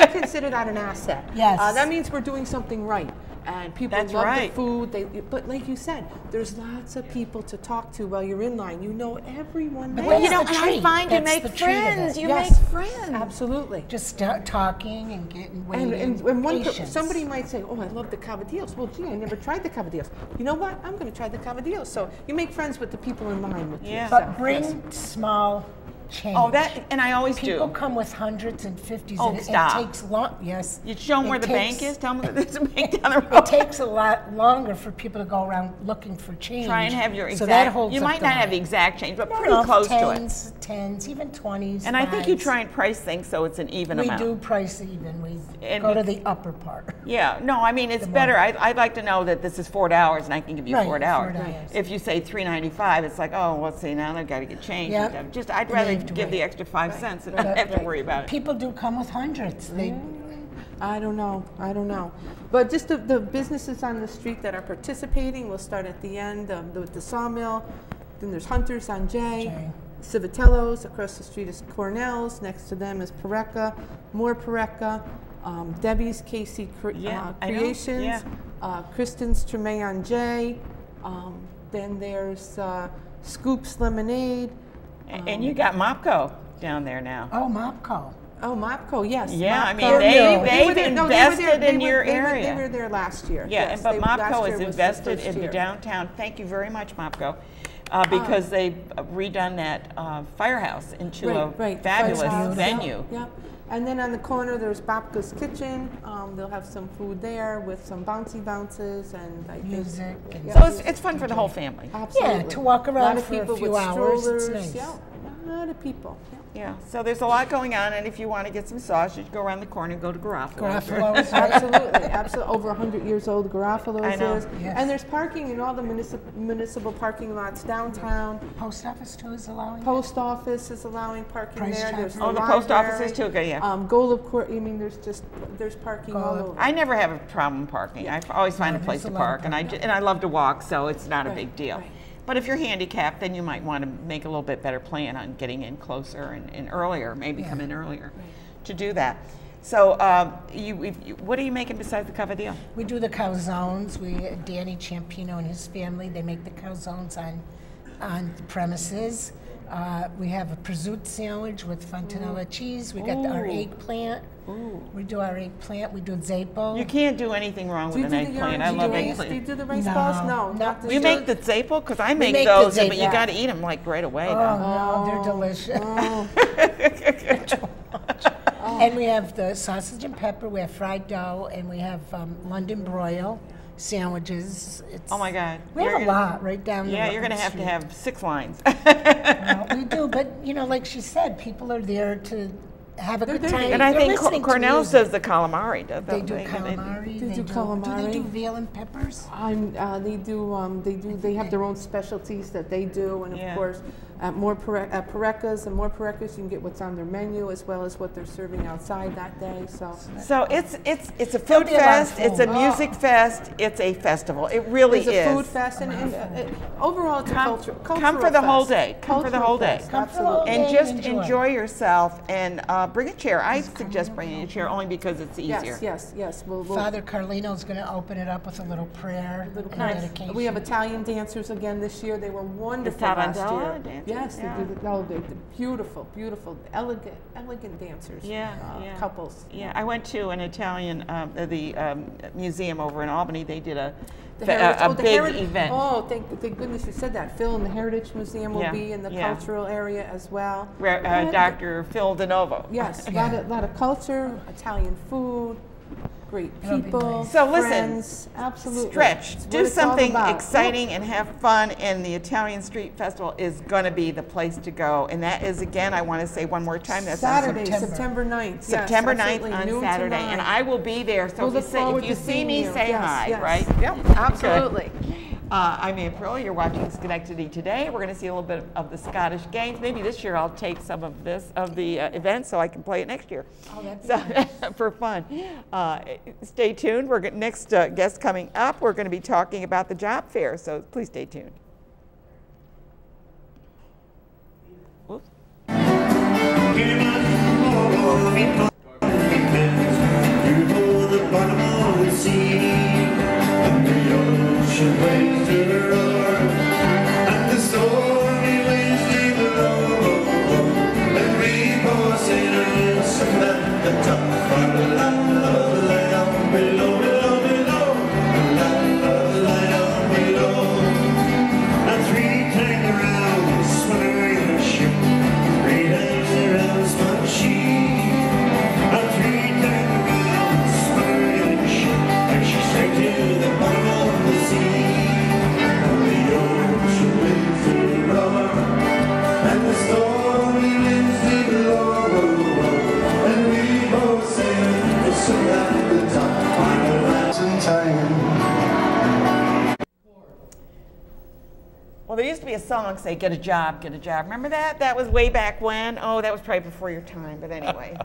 Speaker 8: consider that an asset.
Speaker 7: Yes.
Speaker 8: That means we're doing something right. And people
Speaker 2: That's
Speaker 8: love
Speaker 2: right.
Speaker 8: the food. But like you said, there's lots of people to talk to while you're in line. You know everyone there.
Speaker 7: Well,
Speaker 2: You
Speaker 7: That's
Speaker 2: know,
Speaker 7: the
Speaker 2: and I
Speaker 7: treat.
Speaker 2: find you
Speaker 7: That's
Speaker 2: make
Speaker 7: the treat of
Speaker 2: friends.
Speaker 7: it.
Speaker 2: You
Speaker 8: Yes.
Speaker 2: make friends.
Speaker 8: Absolutely.
Speaker 7: Just start talking and getting waiting.
Speaker 8: And
Speaker 7: patience.
Speaker 8: somebody might say, "Oh, I love the cavadillos." Well, gee, I never tried the cavadillos. You know what? I'm going to try the cavadillos. So you make friends with the people in line with
Speaker 2: Yeah.
Speaker 8: you.
Speaker 7: But
Speaker 8: So,
Speaker 7: bring
Speaker 8: yes.
Speaker 7: small change.
Speaker 2: Oh, that, and I always
Speaker 7: People
Speaker 2: do.
Speaker 7: come with hundreds and fifties.
Speaker 2: Oh,
Speaker 7: and
Speaker 2: stop.
Speaker 7: It takes long. Yes.
Speaker 2: You show them
Speaker 7: It
Speaker 2: where the
Speaker 7: takes-
Speaker 2: bank is. Tell them that there's a bank down the road.
Speaker 7: It takes a lot longer for people to go around looking for change.
Speaker 2: Try and have your exact.
Speaker 7: So that holds
Speaker 2: you
Speaker 7: up
Speaker 2: might
Speaker 7: the
Speaker 2: not have the
Speaker 7: line.
Speaker 2: exact change, but
Speaker 7: No,
Speaker 2: pretty
Speaker 7: no,
Speaker 2: close to it.
Speaker 7: tens, even 20s.
Speaker 2: And I think you
Speaker 7: 5s.
Speaker 2: try and price things so it's an even
Speaker 7: We
Speaker 2: amount.
Speaker 7: do price even. We
Speaker 2: And
Speaker 7: go
Speaker 2: we-
Speaker 7: to the upper part.
Speaker 2: Yeah, no, I mean it's
Speaker 7: The
Speaker 2: better.
Speaker 7: more-
Speaker 2: I'd like to know that this is $4 and I can give you
Speaker 7: Right,
Speaker 2: $4.
Speaker 7: $4.
Speaker 2: If you say $3.95, it's like, oh, well, see, now I've got to get changed.
Speaker 7: Yeah.
Speaker 2: I'd
Speaker 7: And
Speaker 2: rather
Speaker 7: you have to
Speaker 2: give the
Speaker 7: wait.
Speaker 2: extra 5 cents and not
Speaker 7: Right,
Speaker 2: have to
Speaker 8: right.
Speaker 2: worry about it.
Speaker 7: People do come with hundreds. They
Speaker 8: I don't know. But just the businesses on the street that are participating, we'll start at the end with the sawmill. Then there's Hunters on J. Civitello's, across the street is Cornell's, next to them is Pareca, more Pareca, Debbie's KC
Speaker 2: Yeah, I know,
Speaker 8: Creations,
Speaker 2: yeah.
Speaker 8: Kristen's Tremay on J. Then there's Scoops Lemonade.
Speaker 2: And you got Mopco down there now.
Speaker 7: Oh, Mopco.
Speaker 8: Oh, Mopco, yes.
Speaker 2: Yeah, I mean,
Speaker 8: Mopco.
Speaker 2: they've
Speaker 8: were there- no,
Speaker 2: invested in
Speaker 8: they
Speaker 2: your
Speaker 8: were- they were-
Speaker 2: area.
Speaker 8: They were there last year.
Speaker 2: Yeah,
Speaker 8: yes,
Speaker 2: but
Speaker 8: last
Speaker 2: Mopco
Speaker 8: year
Speaker 2: has
Speaker 8: was their
Speaker 2: invested
Speaker 8: first
Speaker 2: in the
Speaker 8: year.
Speaker 2: downtown. Thank you very much, Mopco, because they've redone that firehouse into a
Speaker 8: Right,
Speaker 2: fabulous
Speaker 8: Firehouse,
Speaker 2: venue.
Speaker 8: Yeah. And then on the corner, there's Babka's Kitchen. They'll have some food there with some bouncy bounces and I think-
Speaker 7: Music and-
Speaker 8: Yeah,
Speaker 2: So it's fun for the whole family.
Speaker 8: absolutely.
Speaker 7: Yeah, to walk
Speaker 8: A lot
Speaker 7: around
Speaker 8: of
Speaker 7: for a
Speaker 8: people
Speaker 7: few
Speaker 8: with
Speaker 7: hours, it's
Speaker 8: strollers.
Speaker 7: nice.
Speaker 8: Yeah, a lot of people. Yeah.
Speaker 2: Yeah, so there's a lot going on, and if you want to get some sausage, go around the corner and go to Garofalo's.
Speaker 7: Garofalo's.
Speaker 8: Absolutely. Over 100 years old, Garofalo's
Speaker 2: I know.
Speaker 8: is.
Speaker 7: Yes.
Speaker 8: And there's parking in all the municipal parking lots downtown.
Speaker 7: Post office too is allowing it?
Speaker 8: Post office is allowing parking
Speaker 7: Price
Speaker 8: there.
Speaker 7: tag
Speaker 8: There's
Speaker 7: for
Speaker 2: Oh, the
Speaker 8: library.
Speaker 2: post office is too, okay, yeah.
Speaker 8: Golub Court, I mean, there's parking all
Speaker 7: Golub.
Speaker 8: over.
Speaker 2: I never have a problem parking. I always find a
Speaker 7: there's
Speaker 2: place
Speaker 7: a
Speaker 2: to
Speaker 7: lot of
Speaker 2: park, and
Speaker 7: parking.
Speaker 2: and I love to walk, so it's not a
Speaker 8: Right,
Speaker 2: big deal.
Speaker 8: right.
Speaker 2: But if you're handicapped, then you might want to make a little bit better plan on getting in closer and earlier, maybe come in earlier to do that. So, what are you making besides the cavadillo?
Speaker 7: We do the calzones. Danny Ciampino and his family, they make the calzones on the premises. We have a prosciutto sandwich with fontanella cheese. We got our eggplant. We do our eggplant. We do zappo.
Speaker 2: You can't do anything wrong
Speaker 8: Do
Speaker 2: with
Speaker 8: you
Speaker 2: an
Speaker 8: do the
Speaker 2: eggplant.
Speaker 8: yards?
Speaker 2: I love
Speaker 8: Do you
Speaker 2: eggplant.
Speaker 8: do the rice
Speaker 7: No,
Speaker 8: balls? No,
Speaker 7: not
Speaker 8: not
Speaker 7: the
Speaker 8: the
Speaker 2: You
Speaker 8: stir-
Speaker 2: make the zappo? Because I make
Speaker 7: make the
Speaker 2: those, but you
Speaker 7: zappo.
Speaker 2: got to eat them like right away.
Speaker 7: Oh,
Speaker 2: though.
Speaker 7: no, they're delicious.
Speaker 8: Oh.
Speaker 7: And we have the sausage and pepper. We have fried dough, and we have London broil sandwiches.
Speaker 2: Oh my God.
Speaker 7: We
Speaker 2: You're
Speaker 7: have a
Speaker 2: gonna-
Speaker 7: lot right down the
Speaker 2: Yeah, you're going to
Speaker 7: street.
Speaker 2: have 6 lines.
Speaker 7: Well, we do, but like she said, people are there to have a good
Speaker 8: there.
Speaker 7: time.
Speaker 2: And I
Speaker 7: They're
Speaker 2: think
Speaker 7: listening to
Speaker 2: Cornell's
Speaker 7: music.
Speaker 2: does the calamari, doesn't
Speaker 7: They do calamari.
Speaker 8: They do
Speaker 7: Do they
Speaker 8: calamari.
Speaker 7: do veal and peppers?
Speaker 8: They have their own specialties that they do, and of
Speaker 2: Yeah.
Speaker 8: course, at Pareca's and More Pareca's, you can get what's on their menu as well as what they're serving outside that day.
Speaker 2: So it's a food fest, it's a music fest, it's a festival. It really is.
Speaker 8: It's a food fest, and overall it's a cultural
Speaker 2: Come for the whole day. Come for the whole day.
Speaker 8: Absolutely.
Speaker 2: And just enjoy yourself and bring a chair. I suggest bringing a chair only because it's easier.
Speaker 8: Yes. We'll
Speaker 7: Father Carlino's going to open it up with a little prayer and dedication.
Speaker 8: We have Italian dancers again this year. They were wonderful last year. Yes, they did. They're beautiful, elegant dancers. Couples.
Speaker 2: Yeah, I went to an Italian museum over in Albany. They did a big event.
Speaker 8: Oh, thank goodness you said that. Phil and the Heritage Museum will be in the cultural area as well.
Speaker 2: Dr. Phil DeNovo.
Speaker 8: Yes, a lot of culture, Italian food. Great people,
Speaker 2: so listen,
Speaker 8: friends, absolutely.
Speaker 2: Stretch, do something exciting and have fun, and the Italian Street Festival is going to be the place to go. And that is, again, I want to say one more time, that's
Speaker 8: Saturday, September 9th.
Speaker 2: September 9th on Saturday, and I will be there. So if you see me, say hi, right?
Speaker 8: Yep, absolutely.
Speaker 2: I'm Ann Pearl. You're watching Schenectady Today. We're going to see a little bit of the Scottish games. Maybe this year I'll take some of the event so I can play it next year. For fun. Stay tuned. Next guest coming up, we're going to be talking about the job fair. So please stay tuned. Oops. Well, there used to be a song say, get a job, get a job. Remember that? That was way back when. Oh, that was probably before your time, but anyway.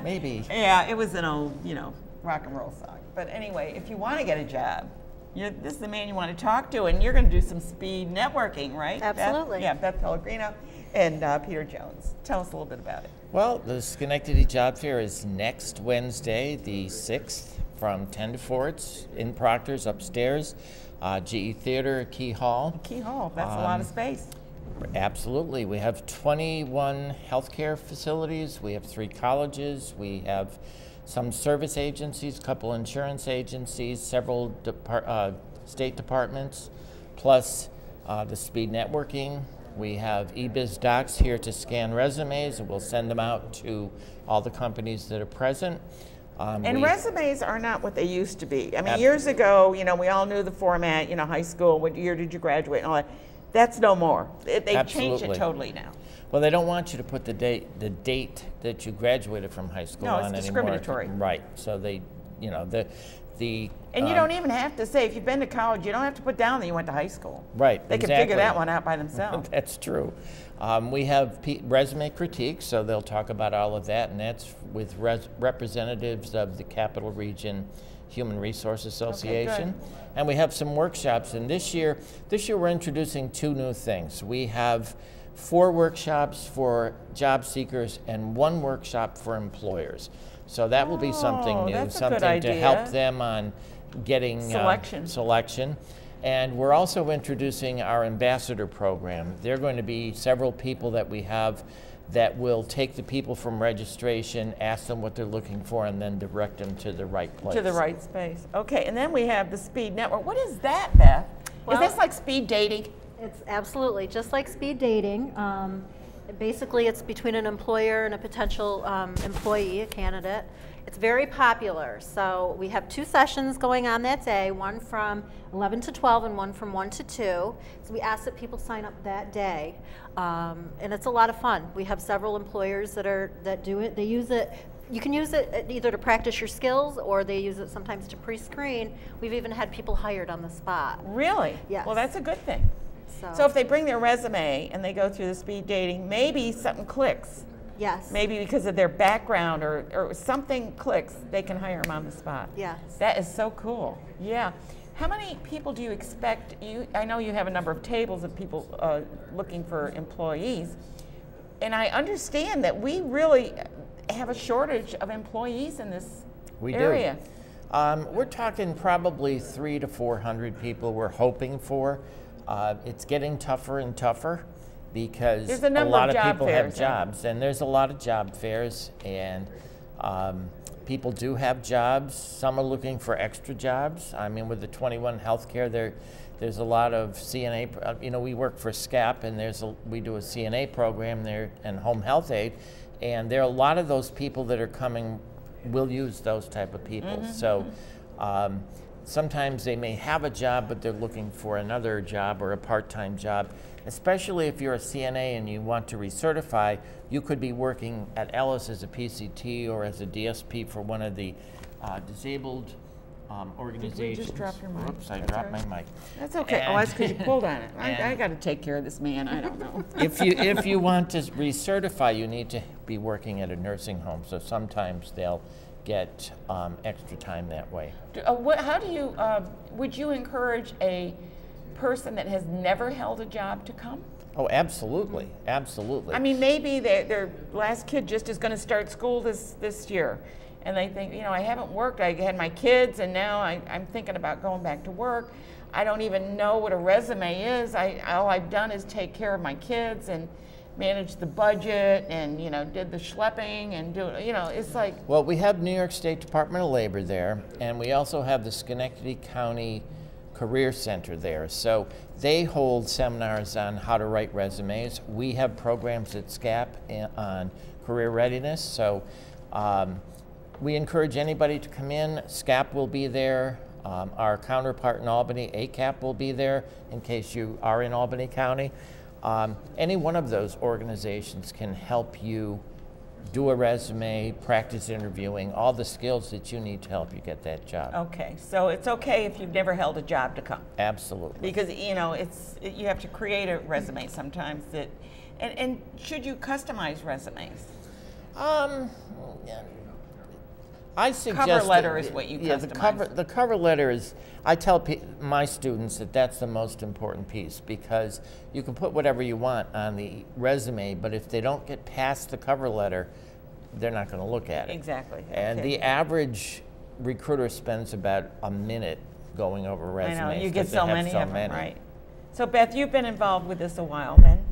Speaker 9: Maybe.
Speaker 2: Yeah, it was an old, rock and roll song. But anyway, if you want to get a job, this is the man you want to talk to, and you're going to do some speed networking, right?
Speaker 10: Absolutely.
Speaker 2: Beth Pellegrino and Peter Jones. Tell us a little bit about it.
Speaker 9: Well, the Schenectady Job Fair is next Wednesday, the 6th, from 10 to 4. It's in Proctor's upstairs. GE Theater, Key Hall.
Speaker 2: Key Hall, that's a lot of space.
Speaker 9: Absolutely. We have 21 healthcare facilities. We have 3 colleges. We have some service agencies, a couple insurance agencies, several state departments, plus the speed networking. We have eBiz docs here to scan resumes, and we'll send them out to all the companies that are present.
Speaker 2: And resumes are not what they used to be. I mean, years ago, we all knew the format, high school, what year did you graduate and all that. That's no more. They've changed it totally now.
Speaker 9: Well, they don't want you to put the date that you graduated from high school on anymore.
Speaker 2: No, it's discriminatory.
Speaker 9: Right. So they,
Speaker 2: And you don't even have to say, if you've been to college, you don't have to put down that you went to high school.
Speaker 9: Right,
Speaker 2: They can figure that one out by themselves.
Speaker 9: That's true. We have resume critique, so they'll talk about all of that, and that's with representatives of the Capital Region Human Resource Association.
Speaker 2: Okay,
Speaker 9: and we have some workshops, and this year we're introducing 2 new things. We have 4 workshops for job seekers and 1 workshop for employers. So that will be something new, something to help them on getting selection. And we're also introducing our ambassador program. There are going to be several people that we have that will take the people from registration, ask them what they're looking for, and then direct them to the right place.
Speaker 2: To the right space. Okay, and then we have the Speed Network. What is that, Beth? Is this like speed dating?
Speaker 10: It's absolutely just like speed dating. Basically, it's between an employer and a potential employee, a candidate. It's very popular. So we have 2 sessions going on that day, one from 11 to 12 and one from 1 to 2. So we ask that people sign up that day. And it's a lot of fun. We have several employers that do it. They use it. You can use it either to practice your skills, or they use it sometimes to pre-screen. We've even had people hired on the spot.
Speaker 2: Really?
Speaker 10: Yes.
Speaker 2: Well, that's a good thing. So if they bring their resume and they go through the speed dating, maybe something clicks.
Speaker 10: Yes.
Speaker 2: Maybe because of their background or something clicks, they can hire them on the spot.
Speaker 10: Yes.
Speaker 2: That is so cool. Yeah. How many people do you expect? I know you have a number of tables of people looking for employees, and I understand that we really have a shortage of employees in this area.
Speaker 9: We're talking probably 300 to 400 people we're hoping for. It's getting tougher and tougher because a lot of people have jobs, and there's a lot of job fairs, and people do have jobs. Some are looking for extra jobs. I mean, with the 21 healthcare, there's a lot of CNA. You know, we work for SCAP, and we do a CNA program there and home health aid, and there are a lot of those people that are coming. Will use those type of people. So sometimes they may have a job, but they're looking for another job or a part-time job. Especially if you're a CNA and you want to recertify, you could be working at Ellis as a PCT or as a DSP for one of the disabled organizations.
Speaker 2: Did you just drop your mic?
Speaker 9: Oops, I dropped my mic.
Speaker 2: That's okay. Oh, that's because you pulled on it. I got to take care of this man. I don't know.
Speaker 9: If you want to recertify, you need to be working at a nursing home. So sometimes they'll get extra time that way.
Speaker 2: How do you? Would you encourage a person that has never held a job to come?
Speaker 9: Oh, absolutely, absolutely.
Speaker 2: I mean, maybe their last kid just is going to start school this year, and they think, you know, I haven't worked. I had my kids, and now I'm thinking about going back to work. I don't even know what a resume is. All I've done is take care of my kids and manage the budget, and did the schlepping and it's like.
Speaker 9: Well, we have New York State Department of Labor there, and we also have the Schenectady County Career Center there. So they hold seminars on how to write resumes. We have programs at SCAP on career readiness. So we encourage anybody to come in. SCAP will be there. Our counterpart in Albany, ACAP, will be there in case you are in Albany County. Any one of those organizations can help you do a resume, practice interviewing, all the skills that you need to help you get that job.
Speaker 2: Okay, so it's okay if you've never held a job to come.
Speaker 9: Absolutely.
Speaker 2: Because you have to create a resume sometimes and should you customize resumes?
Speaker 9: I suggest
Speaker 2: cover letter is what you customize.
Speaker 9: The cover letter is, I tell my students that that's the most important piece, because you can put whatever you want on the resume, but if they don't get past the cover letter, they're not going to look at it.
Speaker 2: Exactly.
Speaker 9: And the average recruiter spends about a minute going over resumes.
Speaker 2: I know, you get so many of them, right? So Beth, you've been involved with this a while then?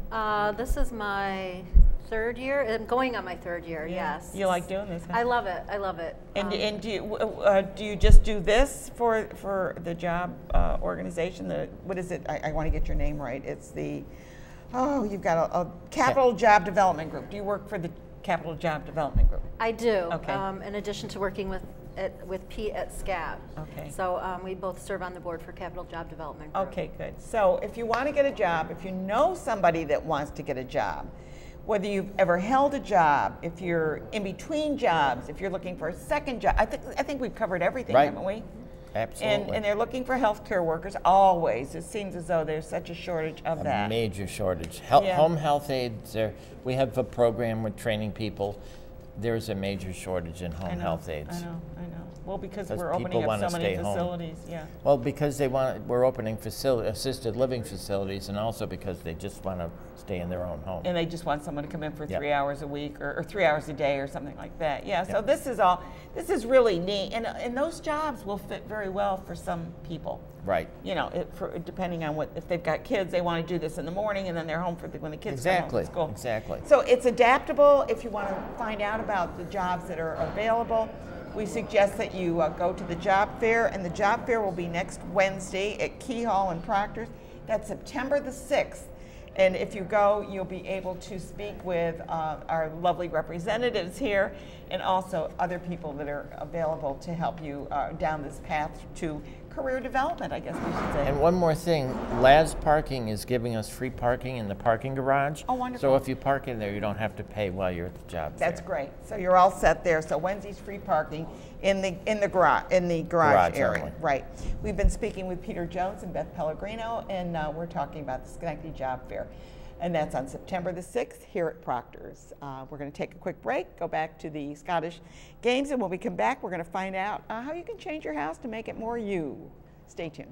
Speaker 10: This is my third year. I'm going on my third year.
Speaker 2: Yeah.
Speaker 10: Yes.
Speaker 2: You like doing this? Huh?
Speaker 10: I love it. I love it.
Speaker 2: And do you just do this for the job organization? What is it? I want to get your name right. It's you've got a Capital Job Development Group. Do you work for the Capital Job Development Group?
Speaker 10: I do.
Speaker 2: Okay.
Speaker 10: In addition to working with Pete at SCAP.
Speaker 2: Okay.
Speaker 10: So we both serve on the board for Capital Job Development Group.
Speaker 2: Okay, good. So if you want to get a job, if you know somebody that wants to get a job, whether you've ever held a job, if you're in between jobs, if you're looking for a second job, I think we've covered everything,
Speaker 9: right.
Speaker 2: haven't we?
Speaker 9: Absolutely.
Speaker 2: And they're looking for healthcare workers always. It seems as though there's such a shortage of that.
Speaker 9: A major shortage. Home health aides, we have a program with training people. There's a major shortage in home health aides.
Speaker 2: I know. Well, because we're opening up so many facilities, yeah.
Speaker 9: Well, because we're opening assisted living facilities, and also because they just want to stay in their own home.
Speaker 2: And they just want someone to come in for 3 hours a week or 3 hours a day or something like that. Yeah, so this is really neat. And those jobs will fit very well for some people.
Speaker 9: Right.
Speaker 2: Depending on if they've got kids, they want to do this in the morning and then they're home when the kids come home from school.
Speaker 9: Exactly.
Speaker 2: So it's adaptable. If you want to find out about the jobs that are available, we suggest that you go to the job fair, and the job fair will be next Wednesday at Key Hall in Proctor. That's September the 6th. And if you go, you'll be able to speak with our lovely representatives here, and also other people that are available to help you down this path to career development, I guess we should say.
Speaker 9: And one more thing, Laz Parking is giving us free parking in the parking garage.
Speaker 2: Oh, wonderful.
Speaker 9: So if you park in there, you don't have to pay while you're at the job
Speaker 2: That's
Speaker 9: fair.
Speaker 2: great. So you're all set there. So Wednesday's free parking in the garage area.
Speaker 9: Only.
Speaker 2: Right. We've been speaking with Peter Jones and Beth Pellegrino, and we're talking about the Schenectady Job Fair. And that's on September the 6th here at Proctor's. We're going to take a quick break, go back to the Scottish Games, and when we come back, we're going to find out how you can change your house to make it more you. Stay tuned.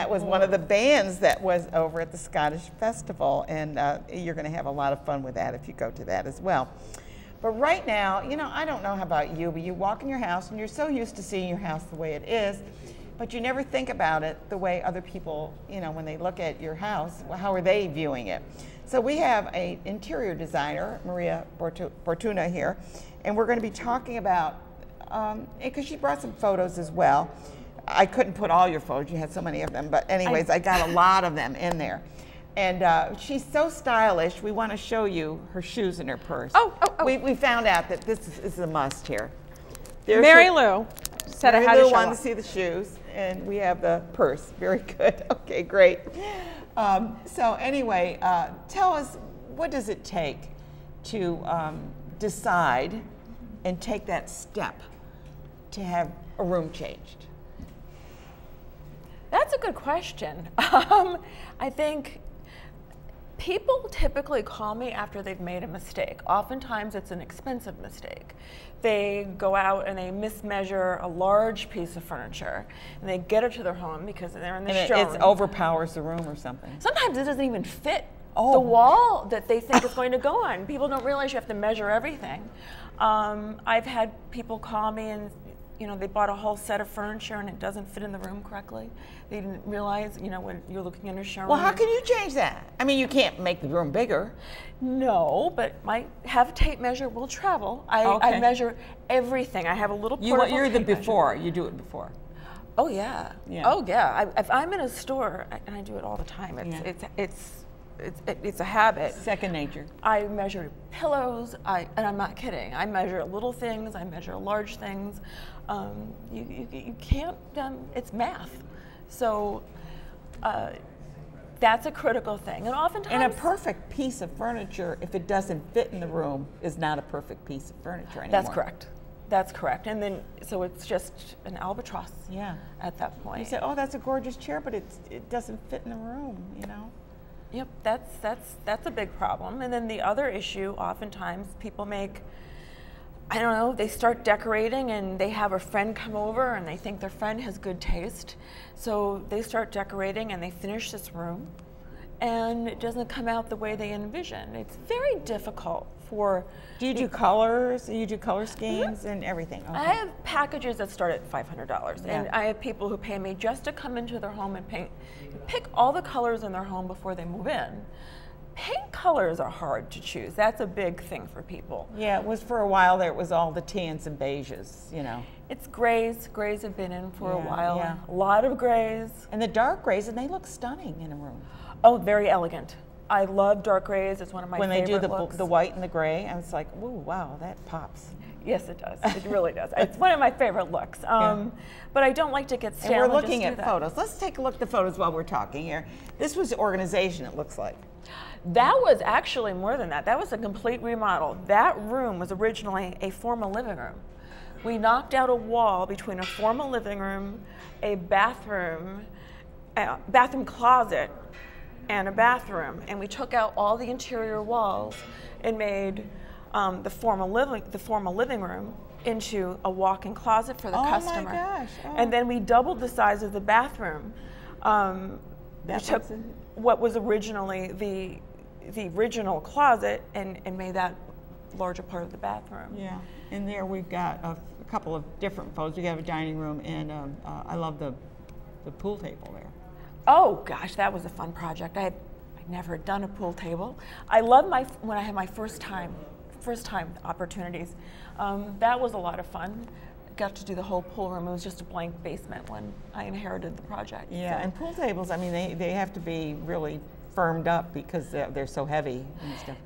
Speaker 2: Was one of the bands that was over at the Scottish Festival, and you're going to have a lot of fun with that if you go to that as well. But right now, you know, I don't know how about you, but you walk in your house and you're so used to seeing your house the way it is, but you never think about it the way other people, you know, when they look at your house, how are they viewing it? So we have an interior designer, Maria Bortuna here, and we're going to be talking about, because she brought some photos as well. I couldn't put all your photos, you had so many of them, but anyways, I got a lot of them in there. And she's so stylish, we want to show you her shoes and her purse. We found out that this is a must here. There's
Speaker 11: Mary Lou said I had to show
Speaker 2: wanted
Speaker 11: up.
Speaker 2: to see the shoes, and we have the purse. Very good. Okay, great. So anyway, tell us, what does it take to decide and take that step to have a room changed?
Speaker 11: That's a good question. I think people typically call me after they've made a mistake. Oftentimes it's an expensive mistake. They go out and they mismeasure a large piece of furniture and they get it to their home because they're in the showroom.
Speaker 2: It overpowers the room or something.
Speaker 11: Sometimes it doesn't even fit the wall that they think it's going to go on. People don't realize you have to measure everything. I've had people call me and you know, they bought a whole set of furniture and it doesn't fit in the room correctly. They didn't realize, you know, when you're looking in a showroom.
Speaker 2: Well, how can you change that? I mean, you can't make the room bigger.
Speaker 11: No, but my tape measure will travel. I measure everything. I have a little portable
Speaker 2: You're the
Speaker 11: tape measure.
Speaker 2: before. You do it before.
Speaker 11: Oh yeah. Oh yeah. If I'm in a store, and I do it all the time. It's a habit.
Speaker 2: Second nature.
Speaker 11: I measure pillows, and I'm not kidding. I measure little things, I measure large things. You can't, it's math. So that's a critical thing. And oftentimes.
Speaker 2: And a perfect piece of furniture, if it doesn't fit in the room, is not a perfect piece of furniture anymore.
Speaker 11: That's correct. That's correct. And then, so it's just an albatross at that point.
Speaker 2: You say, oh, that's a gorgeous chair, but it doesn't fit in the room, you know?
Speaker 11: Yep, that's a big problem. And then the other issue, oftentimes people make, I don't know, they start decorating and they have a friend come over and they think their friend has good taste. So they start decorating and they finish this room and it doesn't come out the way they envision. It's very difficult for...
Speaker 2: Do you do colors? You do color schemes and everything? Okay.
Speaker 11: I have packages that start at $500 and I have people who pay me just to come into their home and pick all the colors in their home before they move in. Paint colors are hard to choose. That's a big thing for people.
Speaker 2: Yeah, it was for a while there, it was all the tans and beiges, you know.
Speaker 11: It's grays. Grays have been in for a while. Yeah. A lot of grays.
Speaker 2: And the dark grays, and they look stunning in a room.
Speaker 11: Oh, very elegant. I love dark grays. It's one of my
Speaker 2: when
Speaker 11: favorite
Speaker 2: they do
Speaker 11: looks.
Speaker 2: the white and the gray, I was like, ooh, wow, that pops.
Speaker 11: Yes, it does. It really does. It's one of my favorite looks. But I don't like to get stale.
Speaker 2: And we're
Speaker 11: and just
Speaker 2: looking
Speaker 11: do
Speaker 2: at
Speaker 11: that.
Speaker 2: photos. Let's take a look at the photos while we're talking here. This was the organization, it looks like.
Speaker 11: That was actually more than that. That was a complete remodel. That room was originally a formal living room. We knocked out a wall between a formal living room, a bathroom closet, and a bathroom, and we took out all the interior walls and made the formal living room into a walk-in closet for the customer.
Speaker 2: Oh my gosh! Oh.
Speaker 11: And then we doubled the size of the bathroom. We took what was originally the original closet and made that larger part of the bathroom.
Speaker 2: Yeah, and there we've got a couple of different photos. We have a dining room, and I love the pool table there.
Speaker 11: Oh gosh, that was a fun project. I'd never done a pool table. I love when I had my first time opportunities. That was a lot of fun. Got to do the whole pool room. It was just a blank basement when I inherited the project.
Speaker 2: Yeah,
Speaker 11: so.
Speaker 2: And pool tables, I mean, they have to be really firmed up because they're so heavy and stuff.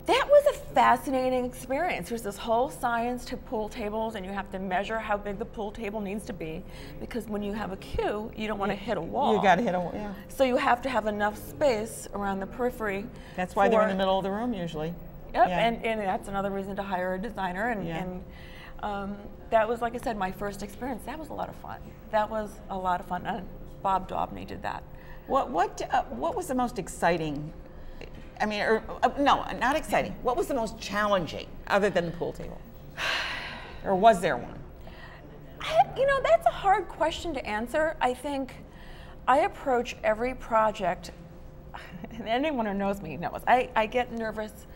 Speaker 11: That was a fascinating experience. There's this whole science to pool tables, and you have to measure how big the pool table needs to be, because when you have a queue, you don't want to hit a wall.
Speaker 2: You got to hit a wall, yeah.
Speaker 11: So you have to have enough space around the periphery.
Speaker 2: That's why they're in the middle of the room usually.
Speaker 11: Yep,
Speaker 2: yeah.
Speaker 11: and that's another reason to hire a designer. And that was, like I said, my first experience. That was a lot of fun. That was a lot of fun. And Bob Daubney did that.
Speaker 2: What was the most exciting? I mean, no, not exciting. What was the most challenging, other than the pool table? Or was there one?
Speaker 11: That's a hard question to answer. I think I approach every project, and anyone who knows me knows, I get nervous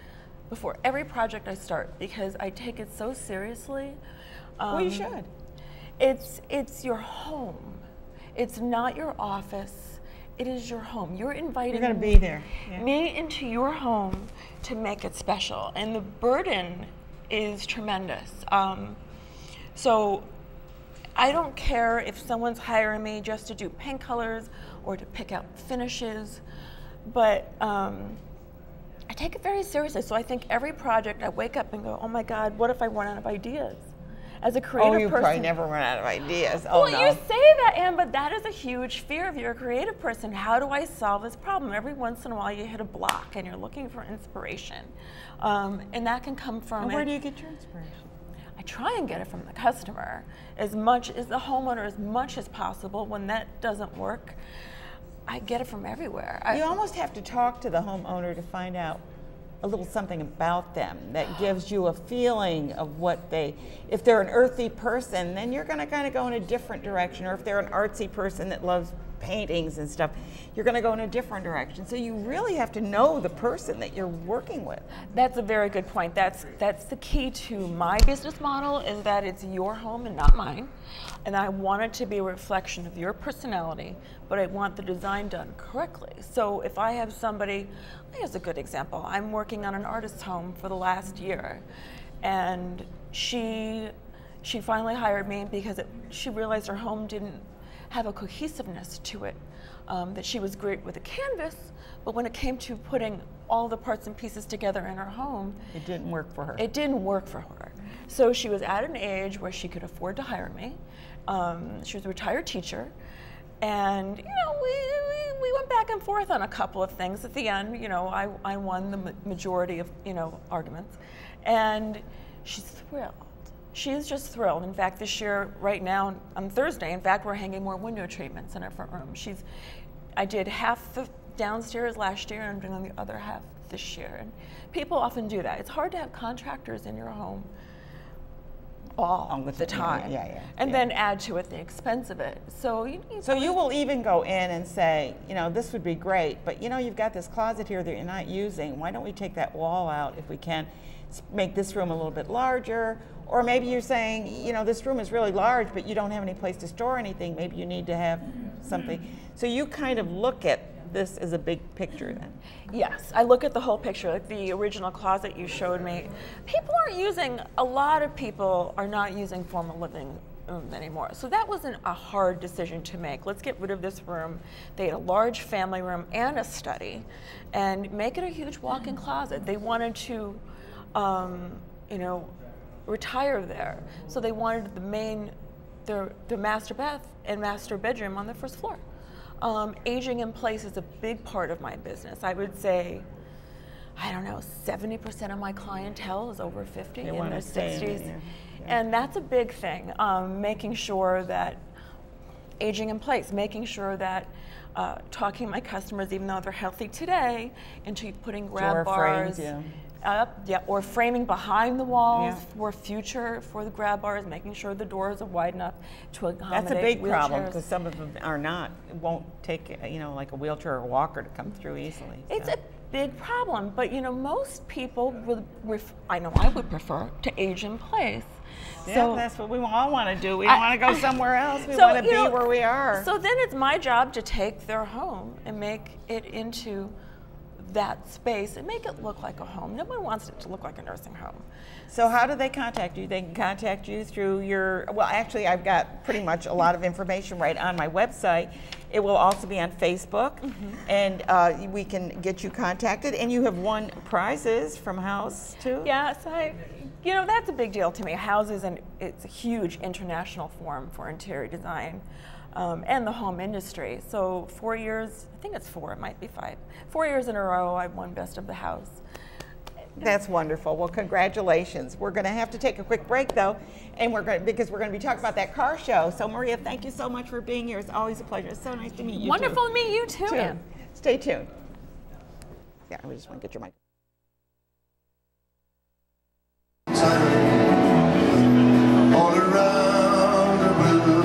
Speaker 11: before every project I start because I take it so seriously.
Speaker 2: Well, you should.
Speaker 11: It's your home. It's not your office. It is your home. You're inviting
Speaker 2: You're going to be there. Yeah.
Speaker 11: me into your home to make it special, and the burden is tremendous. So I don't care if someone's hiring me just to do paint colors or to pick out finishes, but I take it very seriously. So I think every project I wake up and go, oh my God, what if I run out of ideas? As a creative person.
Speaker 2: Oh, you probably never run out of ideas.
Speaker 11: Well,
Speaker 2: no.
Speaker 11: you say that, Ann, but that is a huge fear if you're a creative person. How do I solve this problem? Every once in a while you hit a block and you're looking for inspiration. And that can come from...
Speaker 2: And where do you get your inspiration?
Speaker 11: I try and get it from the customer, as much as the homeowner, as much as possible. When that doesn't work, I get it from everywhere.
Speaker 2: You almost have to talk to the homeowner to find out a little something about them that gives you a feeling of what if they're an earthy person, then you're going to kind of go in a different direction. Or if they're an artsy person that loves paintings and stuff, you're going to go in a different direction. So you really have to know the person that you're working with.
Speaker 11: That's a very good point. That's the key to my business model, is that it's your home and not mine. And I want it to be a reflection of your personality, but I want the design done correctly. So if I have somebody, here's a good example. I'm working on an artist's home for the last year, and she finally hired me because she realized her home didn't have a cohesiveness to it, that she was great with a canvas, but when it came to putting all the parts and pieces together in her home,
Speaker 2: it didn't work for her.
Speaker 11: It didn't work for her. So she was at an age where she could afford to hire me. She was a retired teacher, and we went back and forth on a couple of things. At the end, I won the majority of arguments, and she's thrilled. She's just thrilled. In fact, this year, right now, on Thursday, in fact, we're hanging more window treatments in her front room. I did half the downstairs last year, and I'm doing the other half this year. And people often do that. It's hard to have contractors in your home all the time. And then add to it the expense of it. So
Speaker 2: you will even go in and say, this would be great, but you've got this closet here that you're not using. Why don't we take that wall out if we can? Make this room a little bit larger. Or maybe you're saying, this room is really large, but you don't have any place to store anything. Maybe you need to have something. So you kind of look at this as a big picture then.
Speaker 11: Yes, I look at the whole picture, like the original closet you showed me. A lot of people are not using formal living anymore. So that wasn't a hard decision to make. Let's get rid of this room. They had a large family room and a study, and make it a huge walk-in closet. They wanted to, you know, retire there. So they wanted the master bath and master bedroom on the first floor. Aging in place is a big part of my business. I would say, I don't know, 70% of my clientele is over 50 in their 60s. Yeah. And that's a big thing, making sure that aging in place, making sure that talking to my customers, even though they're healthy today, into putting grab bars up, or framing behind the walls for the grab bars, making sure the doors are wide enough to accommodate
Speaker 2: That's a big
Speaker 11: wheelchairs.
Speaker 2: problem because some of them are not, won't take, you know, like a wheelchair or a walker to come through easily.
Speaker 11: It's a big problem, but you know, most people I know I would prefer to age in place.
Speaker 2: Yeah,
Speaker 11: so
Speaker 2: that's what we all want to do. We don't want to go somewhere else. We want to be where we are.
Speaker 11: So then it's my job to take their home and make it into that space and make it look like a home. Nobody wants it to look like a nursing home.
Speaker 2: So how do they contact you? They can contact you through your, well, actually I've got pretty much a lot of information right on my website. It will also be on Facebook, and we can get you contacted. And you have won prizes from House too?
Speaker 11: Yes, you know, that's a big deal to me. Houses, and it's a huge international forum for interior design. And the home industry. So 4 years, I think it's 4, it might be 5. 4 years in a row, I've won Best of the House.
Speaker 2: That's wonderful. Well, congratulations. We're going to have to take a quick break though, and because we're going to be talking about that car show. So Maria, thank you so much for being here. It's always a pleasure. It's so nice to meet you.
Speaker 11: Wonderful to meet you too.
Speaker 2: Stay tuned. Yeah, we just want to get your mic.
Speaker 12: All around the room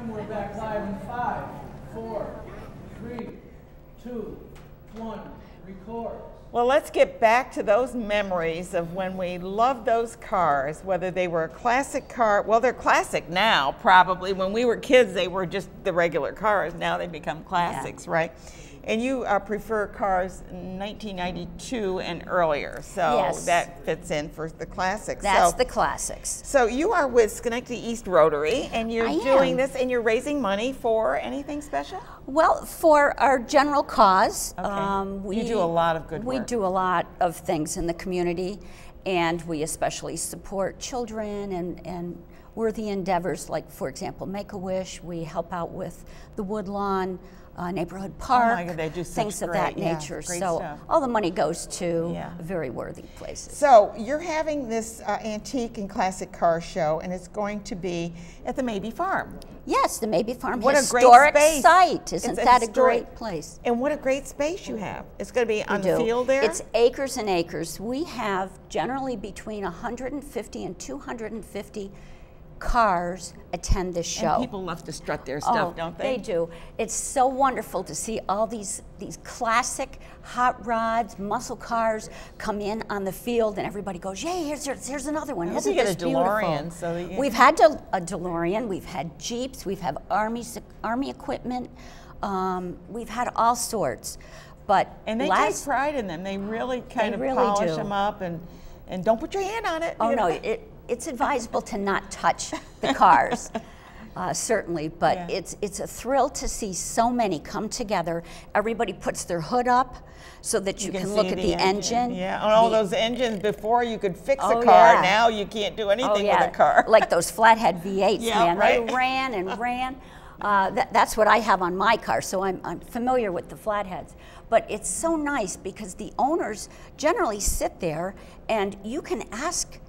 Speaker 12: and
Speaker 1: we're back live in 5, 4, 3, 2, 1, record.
Speaker 2: Well, let's get back to those memories of when we loved those cars, whether they were a classic car. Well, they're classic now, probably. When we were kids, they were just the regular cars. Now they become classics, right? And you prefer cars 1992 and earlier, so that fits in for the classics.
Speaker 13: That's the classics.
Speaker 2: So you are with Schenectady East Rotary, and you're doing this, and you're raising money for anything special?
Speaker 13: Well, for our general cause.
Speaker 2: You do a lot of good work.
Speaker 13: We do a lot of things in the community, and we especially support children and worthy endeavors, like, for example, Make-A-Wish. We help out with the Woodlawn neighborhood park,
Speaker 2: oh my God, they do
Speaker 13: things of that nature. So
Speaker 2: stuff.
Speaker 13: all the money goes to very worthy places.
Speaker 2: So you're having this antique and classic car show, and it's going to be at the Mabee Farm.
Speaker 13: Yes, the Mabee Farm.
Speaker 2: What
Speaker 13: historic
Speaker 2: a great space.
Speaker 13: site. Isn't that a great place?
Speaker 2: And what a great space you have. It's going to be on the field there?
Speaker 13: It's acres and acres. We have generally between 150 and 250 cars attend this show.
Speaker 2: And people love to strut their stuff, don't they?
Speaker 13: They do. It's so wonderful to see all these classic hot rods, muscle cars come in on the field, and everybody goes, "Yay! Here's another one. Isn't this beautiful?"
Speaker 2: DeLorean, so that
Speaker 13: we've had a DeLorean. We've had Jeeps. We've had Army equipment. We've had all sorts.
Speaker 2: And they take pride in them. They really kind of polish them up, and don't put your hand on it.
Speaker 13: Oh no! It's advisable to not touch the cars, certainly, but it's a thrill to see so many come together. Everybody puts their hood up so that you can look at the engine.
Speaker 2: Yeah, and all those engines, before you could fix a car, now you can't do anything with a car.
Speaker 13: Like those flathead V8s, man. They ran and ran. That's what I have on my car, so I'm familiar with the flatheads. But it's so nice because the owners generally sit there and you can ask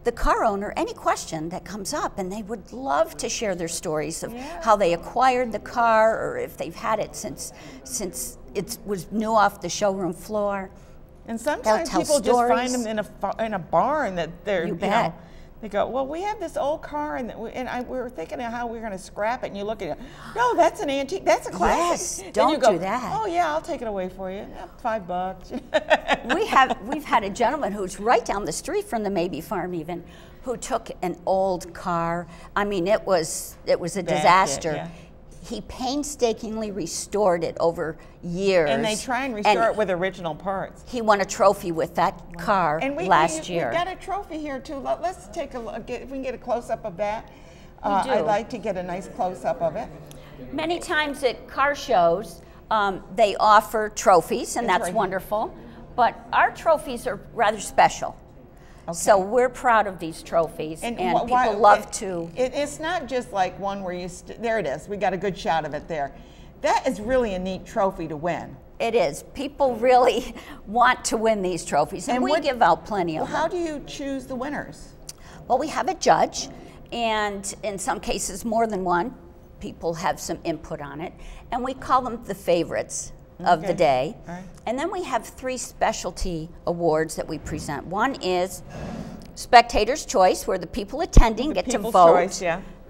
Speaker 13: the car owner any question that comes up, and they would love to share their stories of how they acquired the car, or if they've had it since it was new off the showroom floor.
Speaker 2: And sometimes people just find them in a barn that they're,
Speaker 13: you know,
Speaker 2: they go, well, we have this old car, and we were thinking of how we were going to scrap it, and you look at it, no, that's an antique, that's a classic.
Speaker 13: Yes, don't do that.
Speaker 2: Oh yeah, I'll take it away for you, $5.
Speaker 13: We've had a gentleman who's right down the street from the Maybe farm even, who took an old car. I mean, it was a disaster. He painstakingly restored it over years.
Speaker 2: And they try and restore it with original parts.
Speaker 13: He won a trophy with that car last year.
Speaker 2: We've got a trophy here too. Let's take a look, if we can get a close-up of that. I'd like to get a nice close-up of it.
Speaker 13: Many times at car shows, they offer trophies, and that's wonderful. But our trophies are rather special. Okay. So we're proud of these trophies, and people love to.
Speaker 2: It's not just like one where you, there it is, we got a good shot of it there. That is really a neat trophy to win.
Speaker 13: It is. People really want to win these trophies, and we give out plenty of them.
Speaker 2: How do you choose the winners?
Speaker 13: Well, we have a judge, and in some cases more than one. People have some input on it, and we call them the favorites of the day. Right. And then we have 3 specialty awards that we present. One is Spectator's Choice, where the people attending get to vote.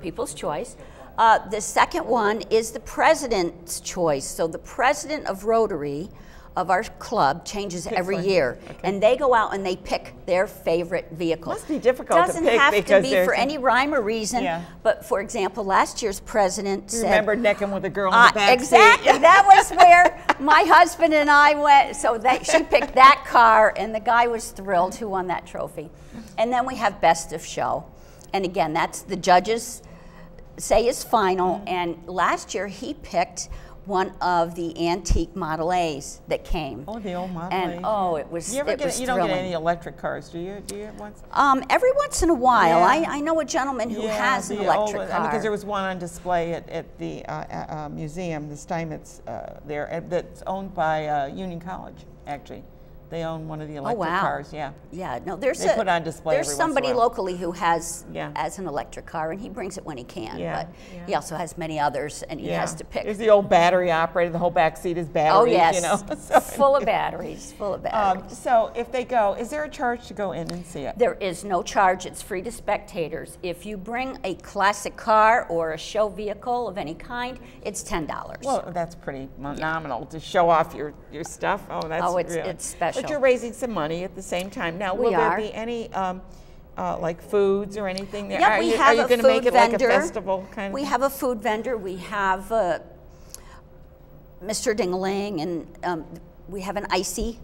Speaker 13: People's Choice. The second one is the President's Choice. So the president of Rotary, of our club, changes every year. And they go out and they pick their favorite vehicle.
Speaker 2: Must be difficult to pick.
Speaker 13: Doesn't have to be for any rhyme or reason. But for example, last year's president said,
Speaker 2: remember necking with a girl in the back
Speaker 13: exactly.
Speaker 2: seat.
Speaker 13: That was where my husband and I went. So she picked that car, and the guy was thrilled who won that trophy. And then we have Best of Show. And again, that's the judges say is final. And last year he picked one of the antique Model A's that came.
Speaker 2: Oh, the old Model
Speaker 13: A's. And it was
Speaker 2: you don't
Speaker 13: thrilling.
Speaker 2: get any electric cars, do you? Do you once?
Speaker 13: Every once in a while. I know a gentleman who has an electric car.
Speaker 2: Because there was one on display at the museum, the Steinmetz there, that's owned by Union College, actually. They own one of the electric cars,
Speaker 13: Yeah, no, there's
Speaker 2: put on display
Speaker 13: there's
Speaker 2: every
Speaker 13: somebody
Speaker 2: once in a while.
Speaker 13: locally who has an electric car, and he brings it when he can. But he also has many others, and he has to pick.
Speaker 2: There's the old battery operated. The whole back seat is batteries.
Speaker 13: Oh yes,
Speaker 2: you know?
Speaker 13: full of batteries. Full of batteries.
Speaker 2: So if they go, is there a charge to go in and see it?
Speaker 13: There is no charge. It's free to spectators. If you bring a classic car or a show vehicle of any kind, it's $10.
Speaker 2: Well, that's pretty nominal to show off your stuff. Oh, that's
Speaker 13: it's special.
Speaker 2: But you're raising some money at the same time. Now, will there be any like foods or anything there?
Speaker 13: Yeah,
Speaker 2: are you going to make it like a festival kind of?
Speaker 13: We have a food vendor. We have Mr. Dingaling, and we have an icy.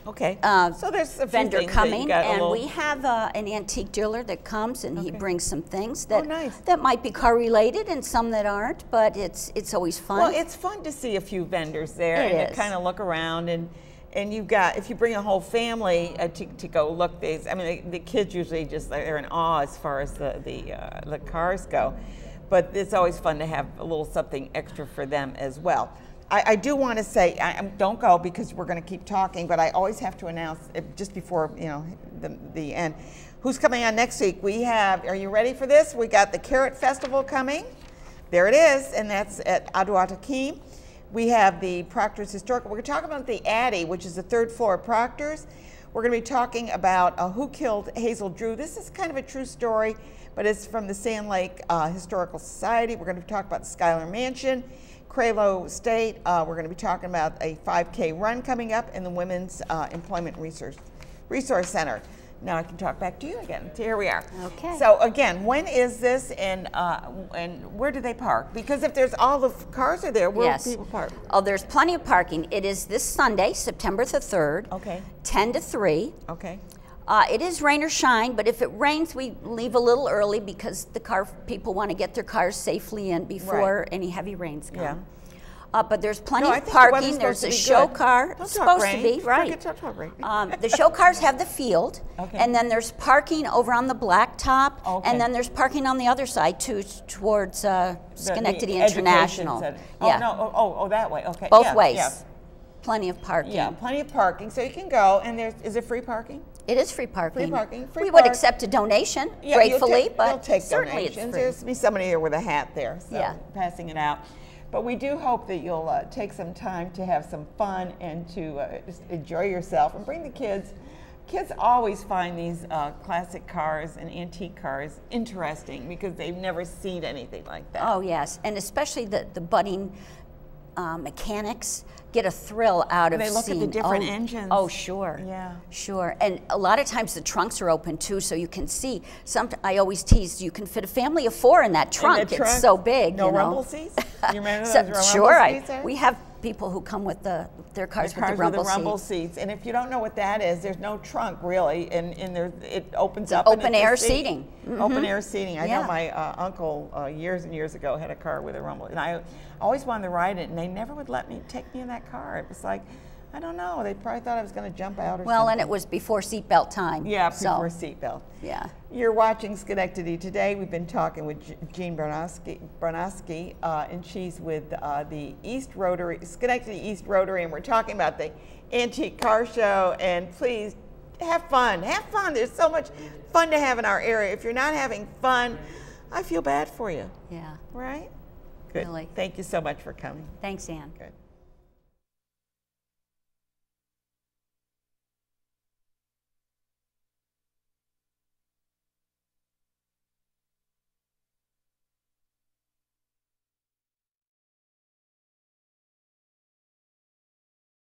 Speaker 2: Okay. So there's a
Speaker 13: vendor coming, and we have an antique dealer that comes, and he brings some things that that might be car related, and some that aren't. But it's always fun.
Speaker 2: Well, it's fun to see a few vendors there and to kind of look around and you've got, if you bring a whole family to go look, the kids usually they're in awe as far as the cars go, but it's always fun to have a little something extra for them as well. I do want to say, don't go because we're going to keep talking, but I always have to announce just before the end, who's coming on next week. We have, are you ready for this? We got the Carrot Festival coming. There it is, and that's at Aduatakim. We have the Proctor's Historical. We're going to talk about the Addy, which is the 3rd floor of Proctor's. We're going to be talking about who killed Hazel Drew. This is kind of a true story, but it's from the Sand Lake Historical Society. We're going to talk about the Schuyler Mansion, Craylow State. We're going to be talking about a 5K run coming up in the Women's Employment Resource Center. Now I can talk back to you again. So here we are.
Speaker 13: Okay.
Speaker 2: So again, when is this, and where do they park? Because if there's all the cars are there, where do people park?
Speaker 13: Oh, there's plenty of parking. It is this Sunday, September the 3rd.
Speaker 2: Okay.
Speaker 13: 10 to 3.
Speaker 2: Okay.
Speaker 13: It is rain or shine, but if it rains, we leave a little early because the people want to get their cars safely in before any heavy rains come.
Speaker 2: Yeah.
Speaker 13: But there's plenty of parking. There's a show car.
Speaker 2: It's
Speaker 13: supposed to be, right. The show cars have the field, and then there's parking over on the blacktop, and then there's parking on the other side, too, towards Schenectady International.
Speaker 2: That way, okay.
Speaker 13: Both ways. Yeah. Plenty of parking.
Speaker 2: Yeah, plenty of parking. So you can go, and is it free parking?
Speaker 13: It is free parking.
Speaker 14: Free parking.
Speaker 13: We would accept a donation, gratefully,
Speaker 14: you'll
Speaker 13: but
Speaker 14: take
Speaker 13: certainly
Speaker 14: donations.
Speaker 13: it's free.
Speaker 14: There's be somebody here with a hat there, so
Speaker 13: Yeah.
Speaker 14: passing it out. But we do hope that you'll take some time to have some fun and to just enjoy yourself and bring the kids. Kids always find these classic cars and antique cars interesting because they've never seen anything like that.
Speaker 13: Oh yes, and especially the budding mechanics get a thrill out of
Speaker 14: They look
Speaker 13: seeing.
Speaker 14: at the different engines.
Speaker 13: Oh sure.
Speaker 14: Yeah.
Speaker 13: Sure, and a lot of times the trunks are open too, so you can see. I always tease, you can fit a family of 4 in that trunk. It's so big.
Speaker 14: No
Speaker 13: you know?
Speaker 14: rumble seats? You remember
Speaker 13: So,
Speaker 14: those
Speaker 13: sure,
Speaker 14: rumble seats there?
Speaker 13: we have people who come with their cars with the rumble
Speaker 14: seats. And if you don't know what that is, there's no trunk really, and it opens
Speaker 13: It's
Speaker 14: up.
Speaker 13: open air seating.
Speaker 14: Open air seating. I
Speaker 13: Yeah.
Speaker 14: know my uncle years and years ago had a car with a rumble, and I always wanted to ride it, and they never would let me take me in that car. It was like, I don't know, they probably thought I was going to jump out or something.
Speaker 13: Well, and it was before seatbelt time.
Speaker 14: Yeah,
Speaker 13: so,
Speaker 14: before seatbelt.
Speaker 13: Yeah.
Speaker 14: You're watching Schenectady Today. We've been talking with Jean Bronowski, and she's with the East Rotary, Schenectady East Rotary, and we're talking about the antique car show. And please, have fun. Have fun. There's so much fun to have in our area. If you're not having fun, I feel bad for you.
Speaker 13: Yeah.
Speaker 14: Right? Good.
Speaker 13: Really.
Speaker 14: Thank you so much for coming.
Speaker 13: Thanks, Ann.
Speaker 14: Good.